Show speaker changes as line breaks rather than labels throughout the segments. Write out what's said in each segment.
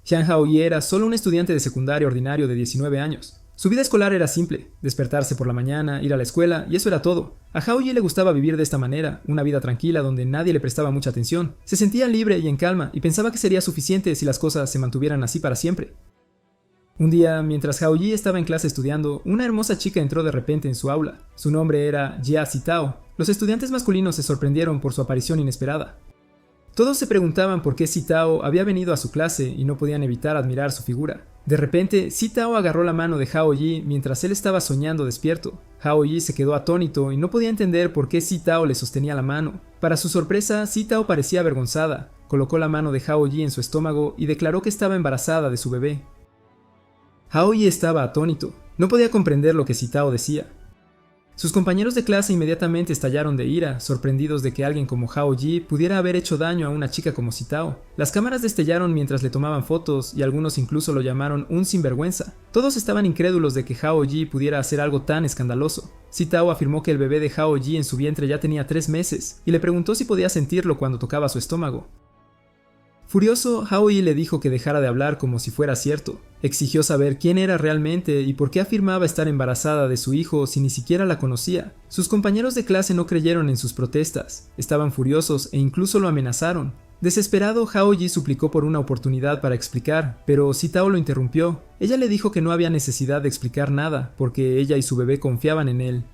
Xian Haoyi era solo un estudiante de secundaria ordinario de 19 años. Su vida escolar era simple, despertarse por la mañana, ir a la escuela, y eso era todo. A Haoyi le gustaba vivir de esta manera, una vida tranquila donde nadie le prestaba mucha atención. Se sentía libre y en calma, y pensaba que sería suficiente si las cosas se mantuvieran así para siempre. Un día, mientras Haoyi estaba en clase estudiando, una hermosa chica entró de repente en su aula. Su nombre era Jia Sitao. Los estudiantes masculinos se sorprendieron por su aparición inesperada. Todos se preguntaban por qué Sitao había venido a su clase y no podían evitar admirar su figura. De repente, Sitao agarró la mano de Haoyi mientras él estaba soñando despierto. Haoyi se quedó atónito y no podía entender por qué Sitao le sostenía la mano. Para su sorpresa, Sitao parecía avergonzada. Colocó la mano de Haoyi en su estómago y declaró que estaba embarazada de su bebé. Haoyi estaba atónito. No podía comprender lo que Sitao decía. Sus compañeros de clase inmediatamente estallaron de ira, sorprendidos de que alguien como Haoyi pudiera haber hecho daño a una chica como Sitao. Las cámaras destellaron mientras le tomaban fotos y algunos incluso lo llamaron un sinvergüenza. Todos estaban incrédulos de que Haoyi pudiera hacer algo tan escandaloso. Sitao afirmó que el bebé de Haoyi en su vientre ya tenía 3 meses y le preguntó si podía sentirlo cuando tocaba su estómago. Furioso, Haoyi le dijo que dejara de hablar como si fuera cierto. Exigió saber quién era realmente y por qué afirmaba estar embarazada de su hijo si ni siquiera la conocía. Sus compañeros de clase no creyeron en sus protestas, estaban furiosos e incluso lo amenazaron. Desesperado, Haoyi suplicó por una oportunidad para explicar, pero Sitao lo interrumpió. Ella le dijo que no había necesidad de explicar nada, porque ella y su bebé confiaban en él.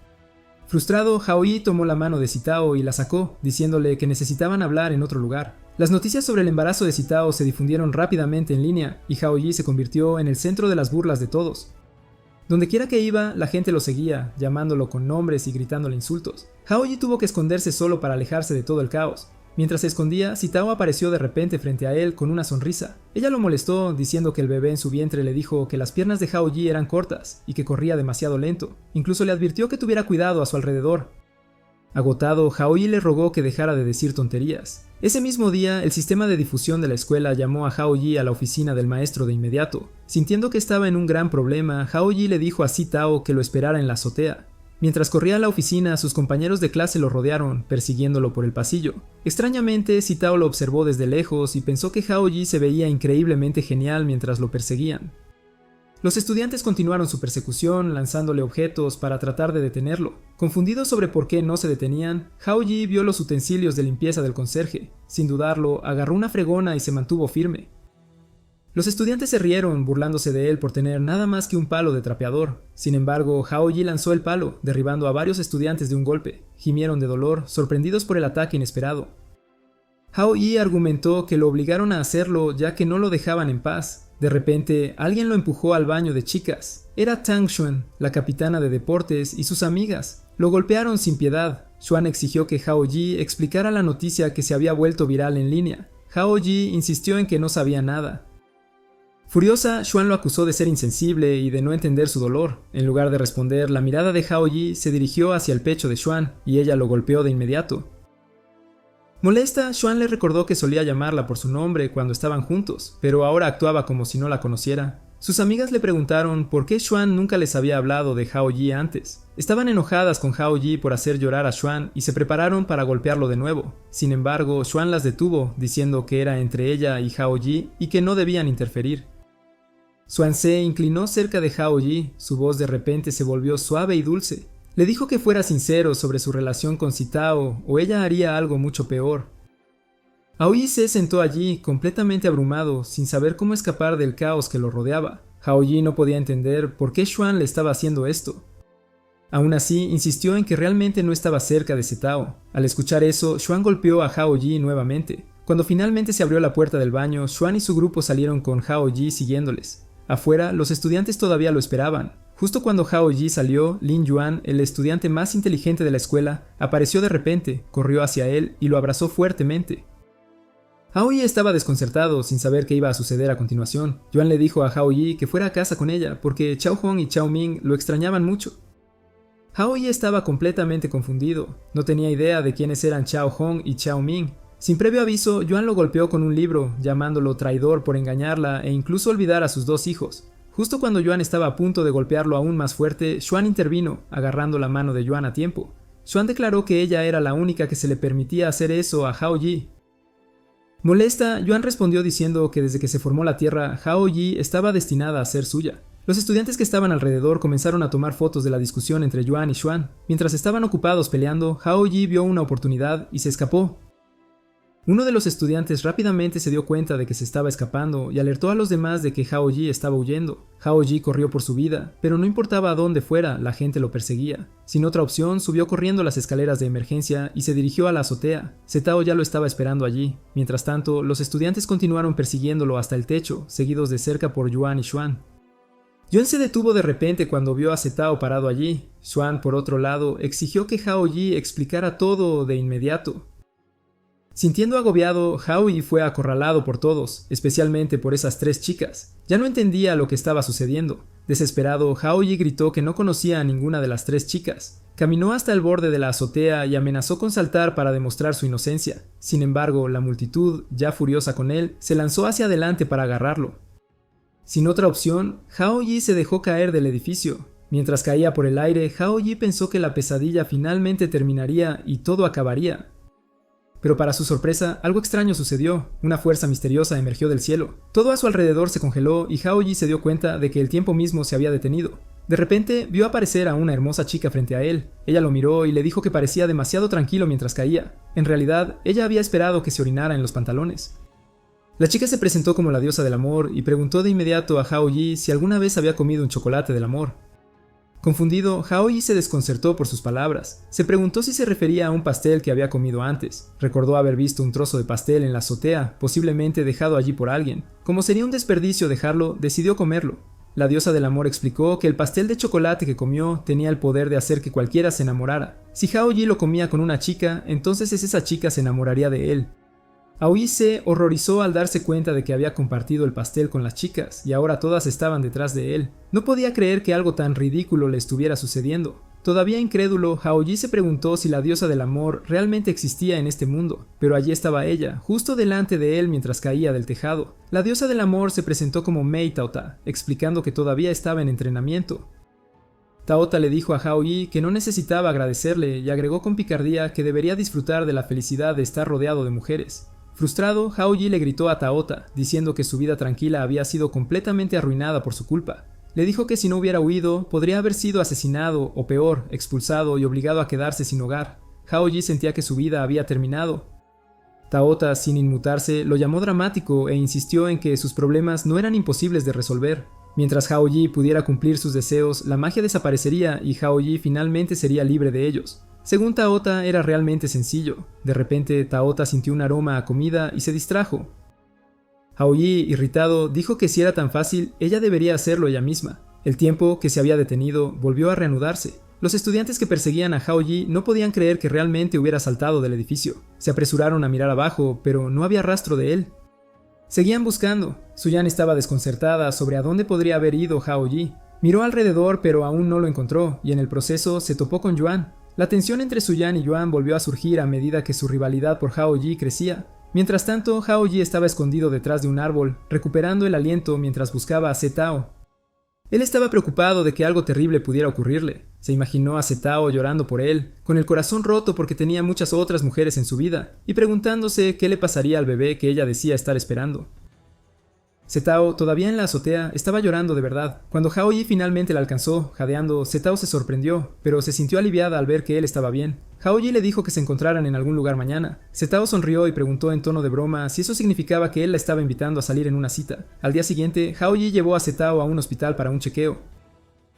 Frustrado, Haoyi tomó la mano de Sitao y la sacó, diciéndole que necesitaban hablar en otro lugar. Las noticias sobre el embarazo de Sitao se difundieron rápidamente en línea y Haoyi se convirtió en el centro de las burlas de todos. Dondequiera que iba, la gente lo seguía, llamándolo con nombres y gritándole insultos. Haoyi tuvo que esconderse solo para alejarse de todo el caos. Mientras se escondía, Sitao apareció de repente frente a él con una sonrisa. Ella lo molestó, diciendo que el bebé en su vientre le dijo que las piernas de Haoyi eran cortas y que corría demasiado lento. Incluso le advirtió que tuviera cuidado a su alrededor. Agotado, Haoyi le rogó que dejara de decir tonterías. Ese mismo día, el sistema de difusión de la escuela llamó a Haoyi a la oficina del maestro de inmediato. Sintiendo que estaba en un gran problema, Haoyi le dijo a Sitao que lo esperara en la azotea. Mientras corría a la oficina, sus compañeros de clase lo rodearon, persiguiéndolo por el pasillo. Extrañamente, Sitao lo observó desde lejos y pensó que Haoyi se veía increíblemente genial mientras lo perseguían. Los estudiantes continuaron su persecución, lanzándole objetos para tratar de detenerlo. Confundido sobre por qué no se detenían, Haoyi vio los utensilios de limpieza del conserje. Sin dudarlo, agarró una fregona y se mantuvo firme. Los estudiantes se rieron, burlándose de él por tener nada más que un palo de trapeador. Sin embargo, Haoyi lanzó el palo, derribando a varios estudiantes de un golpe. Gimieron de dolor, sorprendidos por el ataque inesperado. Haoyi argumentó que lo obligaron a hacerlo ya que no lo dejaban en paz. De repente, alguien lo empujó al baño de chicas. Era Tang Xuan, la capitana de deportes, y sus amigas. Lo golpearon sin piedad. Xuan exigió que Haoyi explicara la noticia que se había vuelto viral en línea. Haoyi insistió en que no sabía nada. Furiosa, Xuan lo acusó de ser insensible y de no entender su dolor. En lugar de responder, la mirada de Haoyi se dirigió hacia el pecho de Xuan, y ella lo golpeó de inmediato. Molesta, Xuan le recordó que solía llamarla por su nombre cuando estaban juntos, pero ahora actuaba como si no la conociera. Sus amigas le preguntaron por qué Xuan nunca les había hablado de Haoyi antes. Estaban enojadas con Haoyi por hacer llorar a Xuan y se prepararon para golpearlo de nuevo. Sin embargo, Xuan las detuvo, diciendo que era entre ella y Haoyi y que no debían interferir. Xuan se inclinó cerca de Haoyi, su voz de repente se volvió suave y dulce. Le dijo que fuera sincero sobre su relación con Sitao o ella haría algo mucho peor. Haoyi se sentó allí, completamente abrumado, sin saber cómo escapar del caos que lo rodeaba. Haoyi no podía entender por qué Xuan le estaba haciendo esto. Aún así, insistió en que realmente no estaba cerca de Sitao. Al escuchar eso, Xuan golpeó a Haoyi nuevamente. Cuando finalmente se abrió la puerta del baño, Xuan y su grupo salieron con Haoyi siguiéndoles. Afuera, los estudiantes todavía lo esperaban. Justo cuando Haoyi salió, Lin Yuan, el estudiante más inteligente de la escuela, apareció de repente, corrió hacia él y lo abrazó fuertemente. Haoyi estaba desconcertado, sin saber qué iba a suceder a continuación. Yuan le dijo a Haoyi que fuera a casa con ella, porque Chao Hong y Chao Ming lo extrañaban mucho. Haoyi estaba completamente confundido, no tenía idea de quiénes eran Chao Hong y Chao Ming. Sin previo aviso, Yuan lo golpeó con un libro, llamándolo traidor por engañarla e incluso olvidar a sus 2 hijos. Justo cuando Yuan estaba a punto de golpearlo aún más fuerte, Xuan intervino, agarrando la mano de Yuan a tiempo. Xuan declaró que ella era la única que se le permitía hacer eso a Haoyi. Molesta, Yuan respondió diciendo que desde que se formó la Tierra, Hao-Yi estaba destinada a ser suya. Los estudiantes que estaban alrededor comenzaron a tomar fotos de la discusión entre Yuan y Xuan. Mientras estaban ocupados peleando, Hao-Yi vio una oportunidad y se escapó. Uno de los estudiantes rápidamente se dio cuenta de que se estaba escapando y alertó a los demás de que Hao-Yi estaba huyendo. Hao-Yi corrió por su vida, pero no importaba a dónde fuera, la gente lo perseguía. Sin otra opción, subió corriendo las escaleras de emergencia y se dirigió a la azotea. Zetao ya lo estaba esperando allí. Mientras tanto, los estudiantes continuaron persiguiéndolo hasta el techo, seguidos de cerca por Yuan y Xuan. Yuan se detuvo de repente cuando vio a Zetao parado allí. Xuan, por otro lado, exigió que Hao-Yi explicara todo de inmediato. Sintiendo agobiado, Hao-Yi fue acorralado por todos, especialmente por esas 3 chicas. Ya no entendía lo que estaba sucediendo. Desesperado, Hao-Yi gritó que no conocía a ninguna de las 3 chicas. Caminó hasta el borde de la azotea y amenazó con saltar para demostrar su inocencia. Sin embargo, la multitud, ya furiosa con él, se lanzó hacia adelante para agarrarlo. Sin otra opción, Hao-Yi se dejó caer del edificio. Mientras caía por el aire, Hao-Yi pensó que la pesadilla finalmente terminaría y todo acabaría. Pero para su sorpresa, algo extraño sucedió. Una fuerza misteriosa emergió del cielo. Todo a su alrededor se congeló y Hao-Yi se dio cuenta de que el tiempo mismo se había detenido. De repente, vio aparecer a una hermosa chica frente a él. Ella lo miró y le dijo que parecía demasiado tranquilo mientras caía. En realidad, ella había esperado que se orinara en los pantalones. La chica se presentó como la diosa del amor y preguntó de inmediato a Hao-Yi si alguna vez había comido un chocolate del amor. Confundido, Hao-Yi se desconcertó por sus palabras. Se preguntó si se refería a un pastel que había comido antes. Recordó haber visto un trozo de pastel en la azotea, posiblemente dejado allí por alguien. Como sería un desperdicio dejarlo, decidió comerlo. La diosa del amor explicó que el pastel de chocolate que comió tenía el poder de hacer que cualquiera se enamorara. Si Hao-Yi lo comía con una chica, entonces esa chica se enamoraría de él. Aoi se horrorizó al darse cuenta de que había compartido el pastel con las chicas y ahora todas estaban detrás de él. No podía creer que algo tan ridículo le estuviera sucediendo. Todavía incrédulo, Hao-Yi se preguntó si la diosa del amor realmente existía en este mundo, pero allí estaba ella, justo delante de él mientras caía del tejado. La diosa del amor se presentó como Mei Taota, explicando que todavía estaba en entrenamiento. Taota le dijo a Hao-Yi que no necesitaba agradecerle y agregó con picardía que debería disfrutar de la felicidad de estar rodeado de mujeres. Frustrado, Hao-Yi le gritó a Taota, diciendo que su vida tranquila había sido completamente arruinada por su culpa. Le dijo que si no hubiera huido, podría haber sido asesinado o peor, expulsado y obligado a quedarse sin hogar. Hao-Yi sentía que su vida había terminado. Taota, sin inmutarse, lo llamó dramático e insistió en que sus problemas no eran imposibles de resolver. Mientras Hao-Yi pudiera cumplir sus deseos, la magia desaparecería y Hao-Yi finalmente sería libre de ellos. Según Taota, era realmente sencillo. De repente, Taota sintió un aroma a comida y se distrajo. Hao-Yi, irritado, dijo que si era tan fácil, ella debería hacerlo ella misma. El tiempo, que se había detenido, volvió a reanudarse. Los estudiantes que perseguían a Hao-Yi no podían creer que realmente hubiera saltado del edificio. Se apresuraron a mirar abajo, pero no había rastro de él. Seguían buscando. Suyan estaba desconcertada sobre a dónde podría haber ido Hao-Yi. Miró alrededor, pero aún no lo encontró, y en el proceso se topó con Yuan. La tensión entre Suyan y Yuan volvió a surgir a medida que su rivalidad por Hao-Yi crecía. Mientras tanto, Hao-Yi estaba escondido detrás de un árbol, recuperando el aliento mientras buscaba a Zetao. Él estaba preocupado de que algo terrible pudiera ocurrirle. Se imaginó a Zetao llorando por él, con el corazón roto porque tenía muchas otras mujeres en su vida, y preguntándose qué le pasaría al bebé que ella decía estar esperando. Zetao, todavía en la azotea, estaba llorando de verdad. Cuando Hao-Yi finalmente la alcanzó, jadeando, Zetao se sorprendió, pero se sintió aliviada al ver que él estaba bien. Hao-Yi le dijo que se encontraran en algún lugar mañana. Zetao sonrió y preguntó en tono de broma si eso significaba que él la estaba invitando a salir en una cita. Al día siguiente, Hao-Yi llevó a Zetao a un hospital para un chequeo.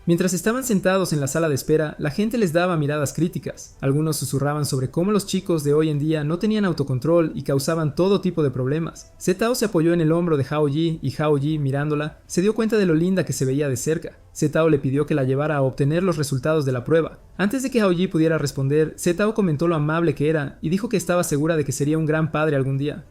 Mientras estaban sentados en la sala de espera, la gente les daba miradas críticas. Algunos susurraban sobre cómo los chicos de hoy en día no tenían autocontrol y causaban todo tipo de problemas. Zetao se apoyó en el hombro de Hao-Yi y Hao-Yi, mirándola, se dio cuenta de lo linda que se veía de cerca. Zetao le pidió que la llevara a obtener los resultados de la prueba. Antes de que Hao-Yi pudiera responder, Zetao comentó lo amable que era y dijo que estaba segura de que sería un gran padre algún día.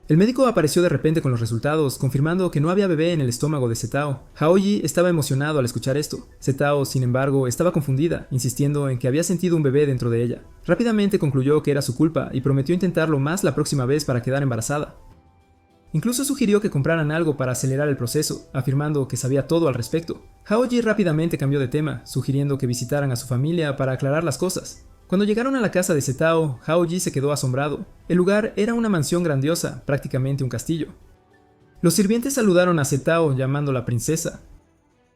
El médico apareció de repente con los resultados, confirmando que no había bebé en el estómago de Zetao. Hao-Yi estaba emocionado al escuchar esto. Zetao, sin embargo, estaba confundida, insistiendo en que había sentido un bebé dentro de ella. Rápidamente concluyó que era su culpa y prometió intentarlo más la próxima vez para quedar embarazada. Incluso sugirió que compraran algo para acelerar el proceso, afirmando que sabía todo al respecto. Hao-Yi rápidamente cambió de tema, sugiriendo que visitaran a su familia para aclarar las cosas. Cuando llegaron a la casa de Zetao, Hao Yi se quedó asombrado. El lugar era una mansión grandiosa, prácticamente un castillo. Los sirvientes saludaron a Zetao llamándola princesa.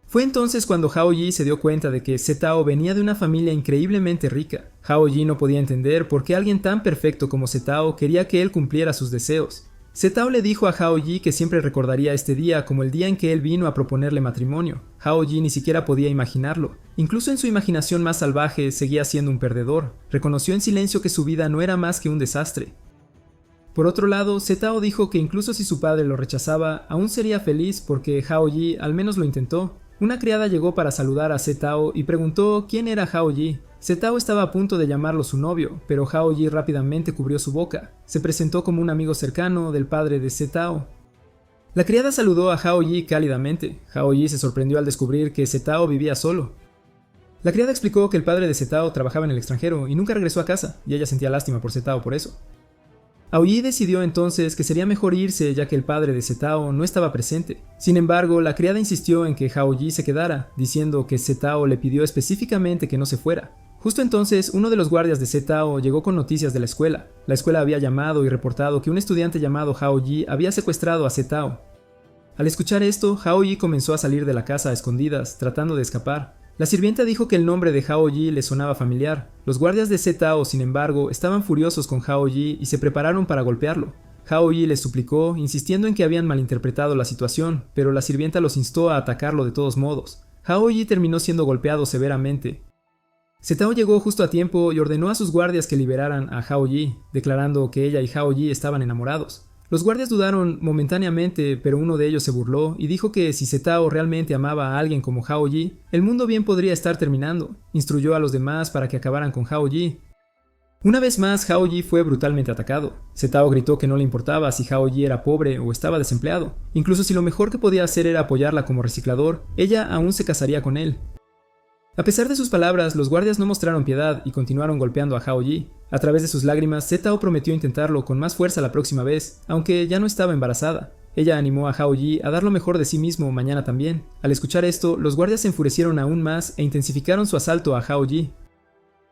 Fue entonces cuando Hao Yi se dio cuenta de que Zetao venía de una familia increíblemente rica. Hao Yi no podía entender por qué alguien tan perfecto como Zetao quería que él cumpliera sus deseos. Zetao le dijo a Hao Yi que siempre recordaría este día como el día en que él vino a proponerle matrimonio. Hao Yi ni siquiera podía imaginarlo. Incluso en su imaginación más salvaje seguía siendo un perdedor. Reconoció en silencio que su vida no era más que un desastre. Por otro lado, Zetao dijo que incluso si su padre lo rechazaba, aún sería feliz porque Hao Yi al menos lo intentó. Una criada llegó para saludar a Zetao y preguntó quién era Hao Yi. Zetao estaba a punto de llamarlo su novio, pero Hao Yi rápidamente cubrió su boca. Se presentó como un amigo cercano del padre de Zetao. La criada saludó a Hao Yi cálidamente. Hao Yi se sorprendió al descubrir que Zetao vivía solo. La criada explicó que el padre de Zetao trabajaba en el extranjero y nunca regresó a casa, y ella sentía lástima por Zetao por eso. Hao Yi decidió entonces que sería mejor irse ya que el padre de Zetao no estaba presente. Sin embargo, la criada insistió en que Hao Yi se quedara, diciendo que Zetao le pidió específicamente que no se fuera. Justo entonces, uno de los guardias de Zetao llegó con noticias de la escuela. La escuela había llamado y reportado que un estudiante llamado Hao Yi había secuestrado a Zetao. Al escuchar esto, Hao Yi comenzó a salir de la casa a escondidas, tratando de escapar. La sirvienta dijo que el nombre de Hao Yi le sonaba familiar. Los guardias de Zetao, sin embargo, estaban furiosos con Hao Yi y se prepararon para golpearlo. Hao Yi les suplicó, insistiendo en que habían malinterpretado la situación, pero la sirvienta los instó a atacarlo de todos modos. Hao Yi terminó siendo golpeado severamente. Zetao llegó justo a tiempo y ordenó a sus guardias que liberaran a Hao Yi, declarando que ella y Hao Yi estaban enamorados. Los guardias dudaron momentáneamente, pero uno de ellos se burló y dijo que si Zetao realmente amaba a alguien como Hao Yi, el mundo bien podría estar terminando. Instruyó a los demás para que acabaran con Hao Yi. Una vez más, Hao Yi fue brutalmente atacado. Zetao gritó que no le importaba si Hao Yi era pobre o estaba desempleado. Incluso si lo mejor que podía hacer era apoyarla como reciclador, ella aún se casaría con él. A pesar de sus palabras, los guardias no mostraron piedad y continuaron golpeando a Hao Yi. A través de sus lágrimas, Zetao prometió intentarlo con más fuerza la próxima vez, aunque ya no estaba embarazada. Ella animó a Hao Yi a dar lo mejor de sí mismo mañana también. Al escuchar esto, los guardias se enfurecieron aún más e intensificaron su asalto a Hao Yi.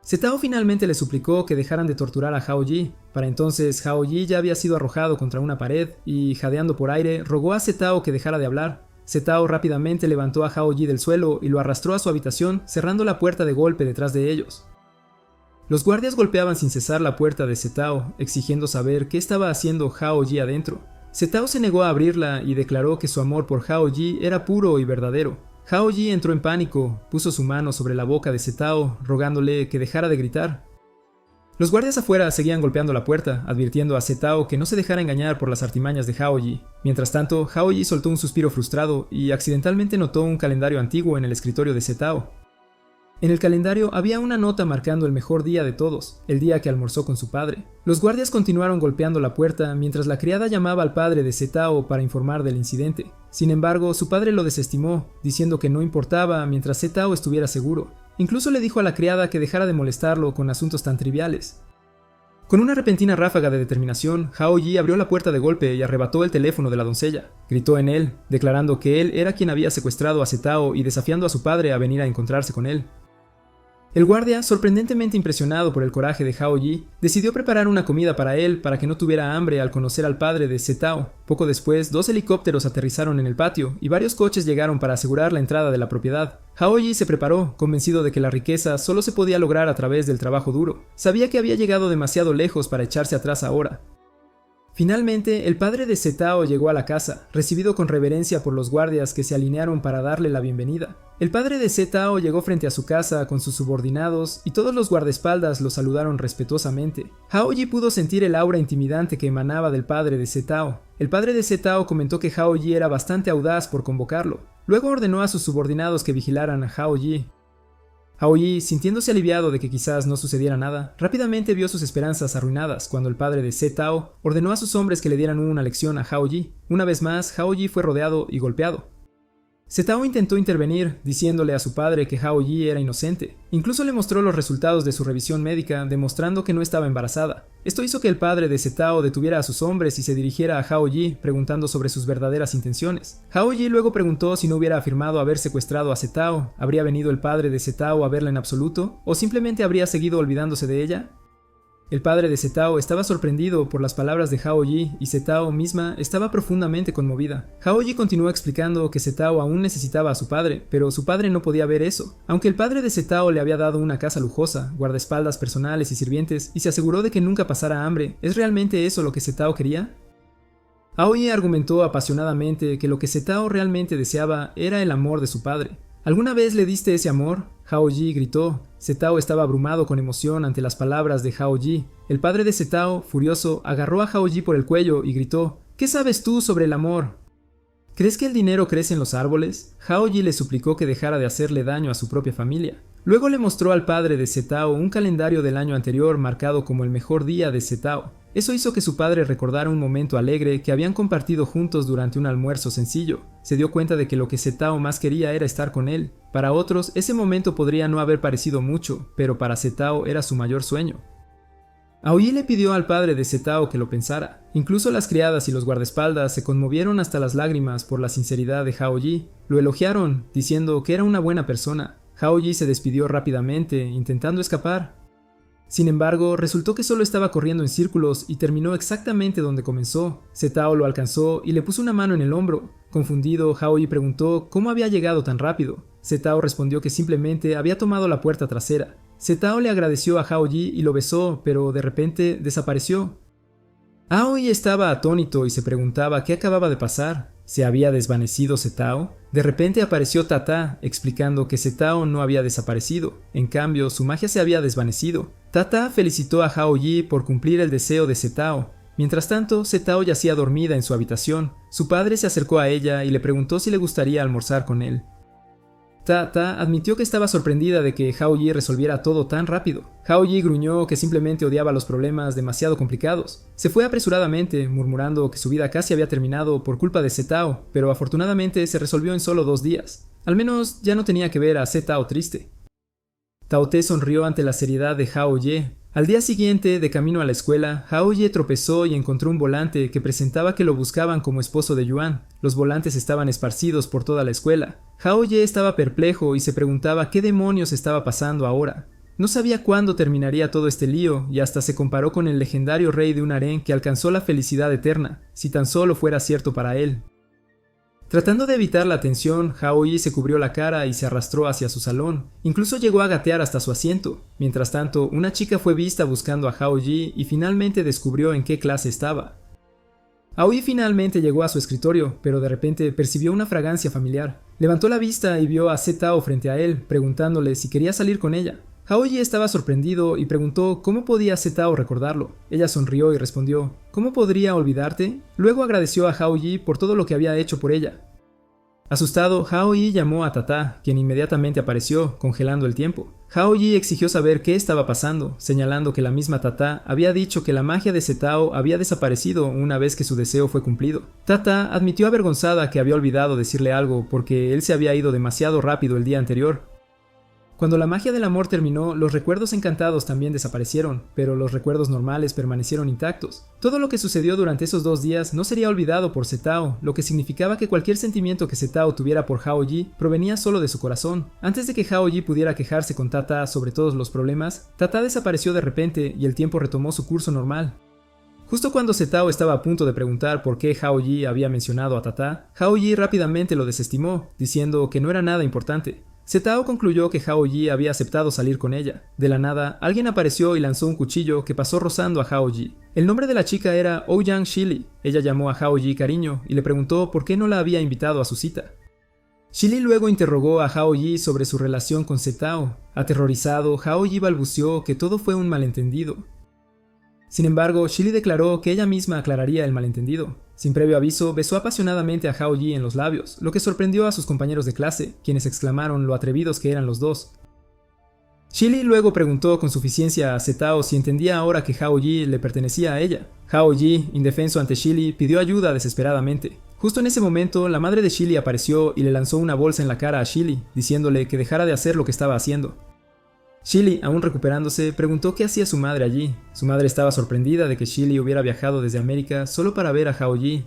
Zetao finalmente le suplicó que dejaran de torturar a Hao Yi. Para entonces, Hao Yi ya había sido arrojado contra una pared y, jadeando por aire, rogó a Zetao que dejara de hablar. Zetao rápidamente levantó a Hao Yi del suelo y lo arrastró a su habitación, cerrando la puerta de golpe detrás de ellos. Los guardias golpeaban sin cesar la puerta de Zetao, exigiendo saber qué estaba haciendo Hao Yi adentro. Zetao se negó a abrirla y declaró que su amor por Hao Yi era puro y verdadero. Hao Yi entró en pánico, puso su mano sobre la boca de Zetao, rogándole que dejara de gritar. Los guardias afuera seguían golpeando la puerta, advirtiendo a Zetao que no se dejara engañar por las artimañas de Hao Yi. Mientras tanto, Hao Yi soltó un suspiro frustrado y accidentalmente notó un calendario antiguo en el escritorio de Zetao. En el calendario había una nota marcando el mejor día de todos, el día que almorzó con su padre. Los guardias continuaron golpeando la puerta mientras la criada llamaba al padre de Zetao para informar del incidente. Sin embargo, su padre lo desestimó, diciendo que no importaba mientras Zetao estuviera seguro. Incluso le dijo a la criada que dejara de molestarlo con asuntos tan triviales. Con una repentina ráfaga de determinación, Hao Yi abrió la puerta de golpe y arrebató el teléfono de la doncella. Gritó en él, declarando que él era quien había secuestrado a Zetao y desafiando a su padre a venir a encontrarse con él. El guardia, sorprendentemente impresionado por el coraje de Hao Yi, decidió preparar una comida para él para que no tuviera hambre al conocer al padre de Zetao. Poco después, 2 helicópteros aterrizaron en el patio y varios coches llegaron para asegurar la entrada de la propiedad. Hao Yi se preparó, convencido de que la riqueza solo se podía lograr a través del trabajo duro. Sabía que había llegado demasiado lejos para echarse atrás ahora. Finalmente, el padre de Zetao llegó a la casa, recibido con reverencia por los guardias que se alinearon para darle la bienvenida. El padre de Zetao llegó frente a su casa con sus subordinados y todos los guardaespaldas lo saludaron respetuosamente. Hao Yi pudo sentir el aura intimidante que emanaba del padre de Zetao. El padre de Zetao comentó que Hao Yi era bastante audaz por convocarlo. Luego ordenó a sus subordinados que vigilaran a Hao Yi. Hao Yi, sintiéndose aliviado de que quizás no sucediera nada, rápidamente vio sus esperanzas arruinadas cuando el padre de Zetao ordenó a sus hombres que le dieran una lección a Hao Yi. Una vez más, Hao Yi fue rodeado y golpeado. Setao intentó intervenir, diciéndole a su padre que Hao Yi era inocente. Incluso le mostró los resultados de su revisión médica, demostrando que no estaba embarazada. Esto hizo que el padre de Setao detuviera a sus hombres y se dirigiera a Hao Yi, preguntando sobre sus verdaderas intenciones. Hao Yi luego preguntó si no hubiera afirmado haber secuestrado a Setao, ¿habría venido el padre de Setao a verla en absoluto? ¿O simplemente habría seguido olvidándose de ella? El padre de Setao estaba sorprendido por las palabras de Hao Yi y Setao misma estaba profundamente conmovida. Hao Yi continuó explicando que Setao aún necesitaba a su padre, pero su padre no podía ver eso. Aunque el padre de Setao le había dado una casa lujosa, guardaespaldas personales y sirvientes, y se aseguró de que nunca pasara hambre, ¿es realmente eso lo que Setao quería? Hao Yi argumentó apasionadamente que lo que Setao realmente deseaba era el amor de su padre. ¿Alguna vez le diste ese amor? Hao Yi gritó. Setao estaba abrumado con emoción ante las palabras de Hao Yi. El padre de Setao, furioso, agarró a Hao Yi por el cuello y gritó: ¿Qué sabes tú sobre el amor? ¿Crees que el dinero crece en los árboles? Hao Yi le suplicó que dejara de hacerle daño a su propia familia. Luego le mostró al padre de Setao un calendario del año anterior marcado como el mejor día de Setao. Eso hizo que su padre recordara un momento alegre que habían compartido juntos durante un almuerzo sencillo. Se dio cuenta de que lo que Setao más quería era estar con él. Para otros, ese momento podría no haber parecido mucho, pero para Setao era su mayor sueño. Hao Yi le pidió al padre de Setao que lo pensara. Incluso las criadas y los guardaespaldas se conmovieron hasta las lágrimas por la sinceridad de Hao Yi. Lo elogiaron, diciendo que era una buena persona. Hao Yi se despidió rápidamente, intentando escapar. Sin embargo, resultó que solo estaba corriendo en círculos y terminó exactamente donde comenzó. Setao lo alcanzó y le puso una mano en el hombro. Confundido, Hao Yi preguntó cómo había llegado tan rápido. Setao respondió que simplemente había tomado la puerta trasera. Setao le agradeció a Hao Yi y lo besó, pero de repente desapareció. Hao Yi estaba atónito y se preguntaba qué acababa de pasar. ¿Se había desvanecido Setao? De repente apareció Tata, explicando que Setao no había desaparecido. En cambio, su magia se había desvanecido. Tata felicitó a Hao Yi por cumplir el deseo de Setao. Mientras tanto, Setao yacía dormida en su habitación. Su padre se acercó a ella y le preguntó si le gustaría almorzar con él. Tata admitió que estaba sorprendida de que Hao Yi resolviera todo tan rápido. Hao Yi gruñó que simplemente odiaba los problemas demasiado complicados. Se fue apresuradamente, murmurando que su vida casi había terminado por culpa de Setao, pero afortunadamente se resolvió en solo 2 días. Al menos ya no tenía que ver a Setao triste. Tao Te sonrió ante la seriedad de Hao Ye. Al día siguiente, de camino a la escuela, Hao Ye tropezó y encontró un volante que presentaba que lo buscaban como esposo de Yuan. Los volantes estaban esparcidos por toda la escuela. Hao Ye estaba perplejo y se preguntaba qué demonios estaba pasando ahora. No sabía cuándo terminaría todo este lío y hasta se comparó con el legendario rey de un harén que alcanzó la felicidad eterna, si tan solo fuera cierto para él. Tratando de evitar la tensión, Hao Yi se cubrió la cara y se arrastró hacia su salón. Incluso llegó a gatear hasta su asiento. Mientras tanto, una chica fue vista buscando a Hao Yi y finalmente descubrió en qué clase estaba. Hao Yi finalmente llegó a su escritorio, pero de repente percibió una fragancia familiar. Levantó la vista y vio a Setao frente a él, preguntándole si quería salir con ella. Hao Yi estaba sorprendido y preguntó cómo podía Setao recordarlo. Ella sonrió y respondió: ¿Cómo podría olvidarte? Luego agradeció a Hao Yi por todo lo que había hecho por ella. Asustado, Hao Yi llamó a Tata, quien inmediatamente apareció, congelando el tiempo. Hao Yi exigió saber qué estaba pasando, señalando que la misma Tata había dicho que la magia de Setao había desaparecido una vez que su deseo fue cumplido. Tata admitió avergonzada que había olvidado decirle algo porque él se había ido demasiado rápido el día anterior. Cuando la magia del amor terminó, los recuerdos encantados también desaparecieron, pero los recuerdos normales permanecieron intactos. Todo lo que sucedió durante esos 2 días no sería olvidado por Setao, lo que significaba que cualquier sentimiento que Setao tuviera por Hao Yi provenía solo de su corazón. Antes de que Hao Yi pudiera quejarse con Tata sobre todos los problemas, Tata desapareció de repente y el tiempo retomó su curso normal. Justo cuando Setao estaba a punto de preguntar por qué Hao Yi había mencionado a Tata, Hao Yi rápidamente lo desestimó, diciendo que no era nada importante. Setao concluyó que Hao Yi había aceptado salir con ella. De la nada, alguien apareció y lanzó un cuchillo que pasó rozando a Hao Yi. El nombre de la chica era Ouyang Shili. Ella llamó a Hao Yi cariño y le preguntó por qué no la había invitado a su cita. Shili luego interrogó a Hao Yi sobre su relación con Setao. Aterrorizado, Hao Yi balbuceó que todo fue un malentendido. Sin embargo, Shili declaró que ella misma aclararía el malentendido. Sin previo aviso, besó apasionadamente a Hao Yi en los labios, lo que sorprendió a sus compañeros de clase, quienes exclamaron lo atrevidos que eran los dos. Shili luego preguntó con suficiencia a Setao si entendía ahora que Hao Yi le pertenecía a ella. Hao Yi, indefenso ante Shili, pidió ayuda desesperadamente. Justo en ese momento, la madre de Shilly apareció y le lanzó una bolsa en la cara a Shilly, diciéndole que dejara de hacer lo que estaba haciendo. Shilly, aún recuperándose, preguntó qué hacía su madre allí. Su madre estaba sorprendida de que Shilly hubiera viajado desde América solo para ver a Hao-yi.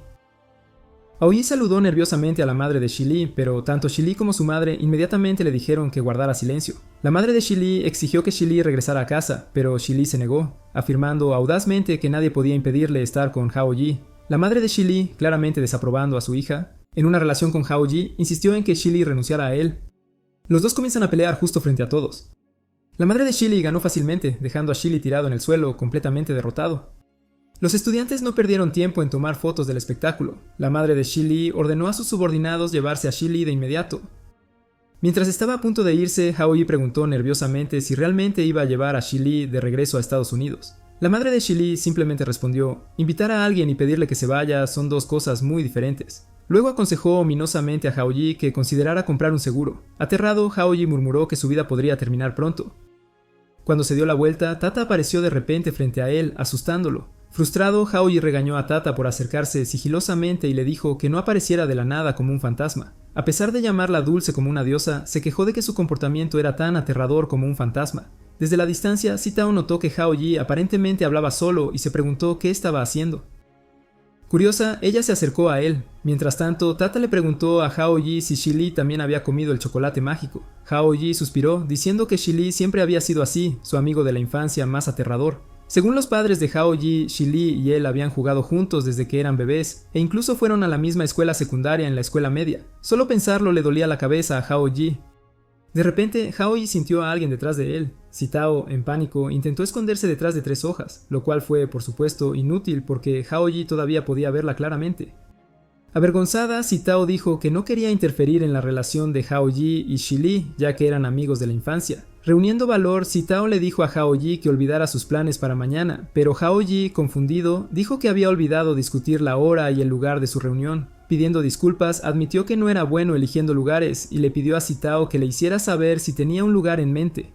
Aoyi saludó nerviosamente a la madre de Shilly, pero tanto Shilly como su madre inmediatamente le dijeron que guardara silencio. La madre de Shilly exigió que Shilly regresara a casa, pero Shilly se negó, afirmando audazmente que nadie podía impedirle estar con Hao-yi. La madre de Shilly, claramente desaprobando a su hija, en una relación con Hao-yi, insistió en que Shilly renunciara a él. Los dos comienzan a pelear justo frente a todos. La madre de Shilly ganó fácilmente, dejando a Shilly tirado en el suelo, completamente derrotado. Los estudiantes no perdieron tiempo en tomar fotos del espectáculo. La madre de Shilly ordenó a sus subordinados llevarse a Shilly de inmediato. Mientras estaba a punto de irse, Hao-yi preguntó nerviosamente si realmente iba a llevar a Shilly de regreso a Estados Unidos. La madre de Shilly simplemente respondió: invitar a alguien y pedirle que se vaya son dos cosas muy diferentes. Luego aconsejó ominosamente a Hao-yi que considerara comprar un seguro. Aterrado, Hao-yi murmuró que su vida podría terminar pronto. Cuando se dio la vuelta, Tata apareció de repente frente a él, asustándolo. Frustrado, Hao-yi regañó a Tata por acercarse sigilosamente y le dijo que no apareciera de la nada como un fantasma. A pesar de llamarla dulce como una diosa, se quejó de que su comportamiento era tan aterrador como un fantasma. Desde la distancia, Sitao notó que Hao-yi aparentemente hablaba solo y se preguntó qué estaba haciendo. Curiosa, ella se acercó a él. Mientras tanto, Tata le preguntó a Hao-yi si Shilly también había comido el chocolate mágico. Hao-yi suspiró, diciendo que Shilly siempre había sido así, su amigo de la infancia más aterrador. Según los padres de Hao-yi, Shilly y él habían jugado juntos desde que eran bebés, e incluso fueron a la misma escuela secundaria en la escuela media. Solo pensarlo le dolía la cabeza a Hao-yi. De repente, Hao-yi sintió a alguien detrás de él. Sitao, en pánico, intentó esconderse detrás de 3 hojas, lo cual fue, por supuesto, inútil porque Hao-yi todavía podía verla claramente. Avergonzada, Sitao dijo que no quería interferir en la relación de Hao-yi y Shilly, ya que eran amigos de la infancia. Reuniendo valor, Sitao le dijo a Hao-yi que olvidara sus planes para mañana, pero Hao-yi, confundido, dijo que había olvidado discutir la hora y el lugar de su reunión. Pidiendo disculpas, admitió que no era bueno eligiendo lugares y le pidió a Sitao que le hiciera saber si tenía un lugar en mente.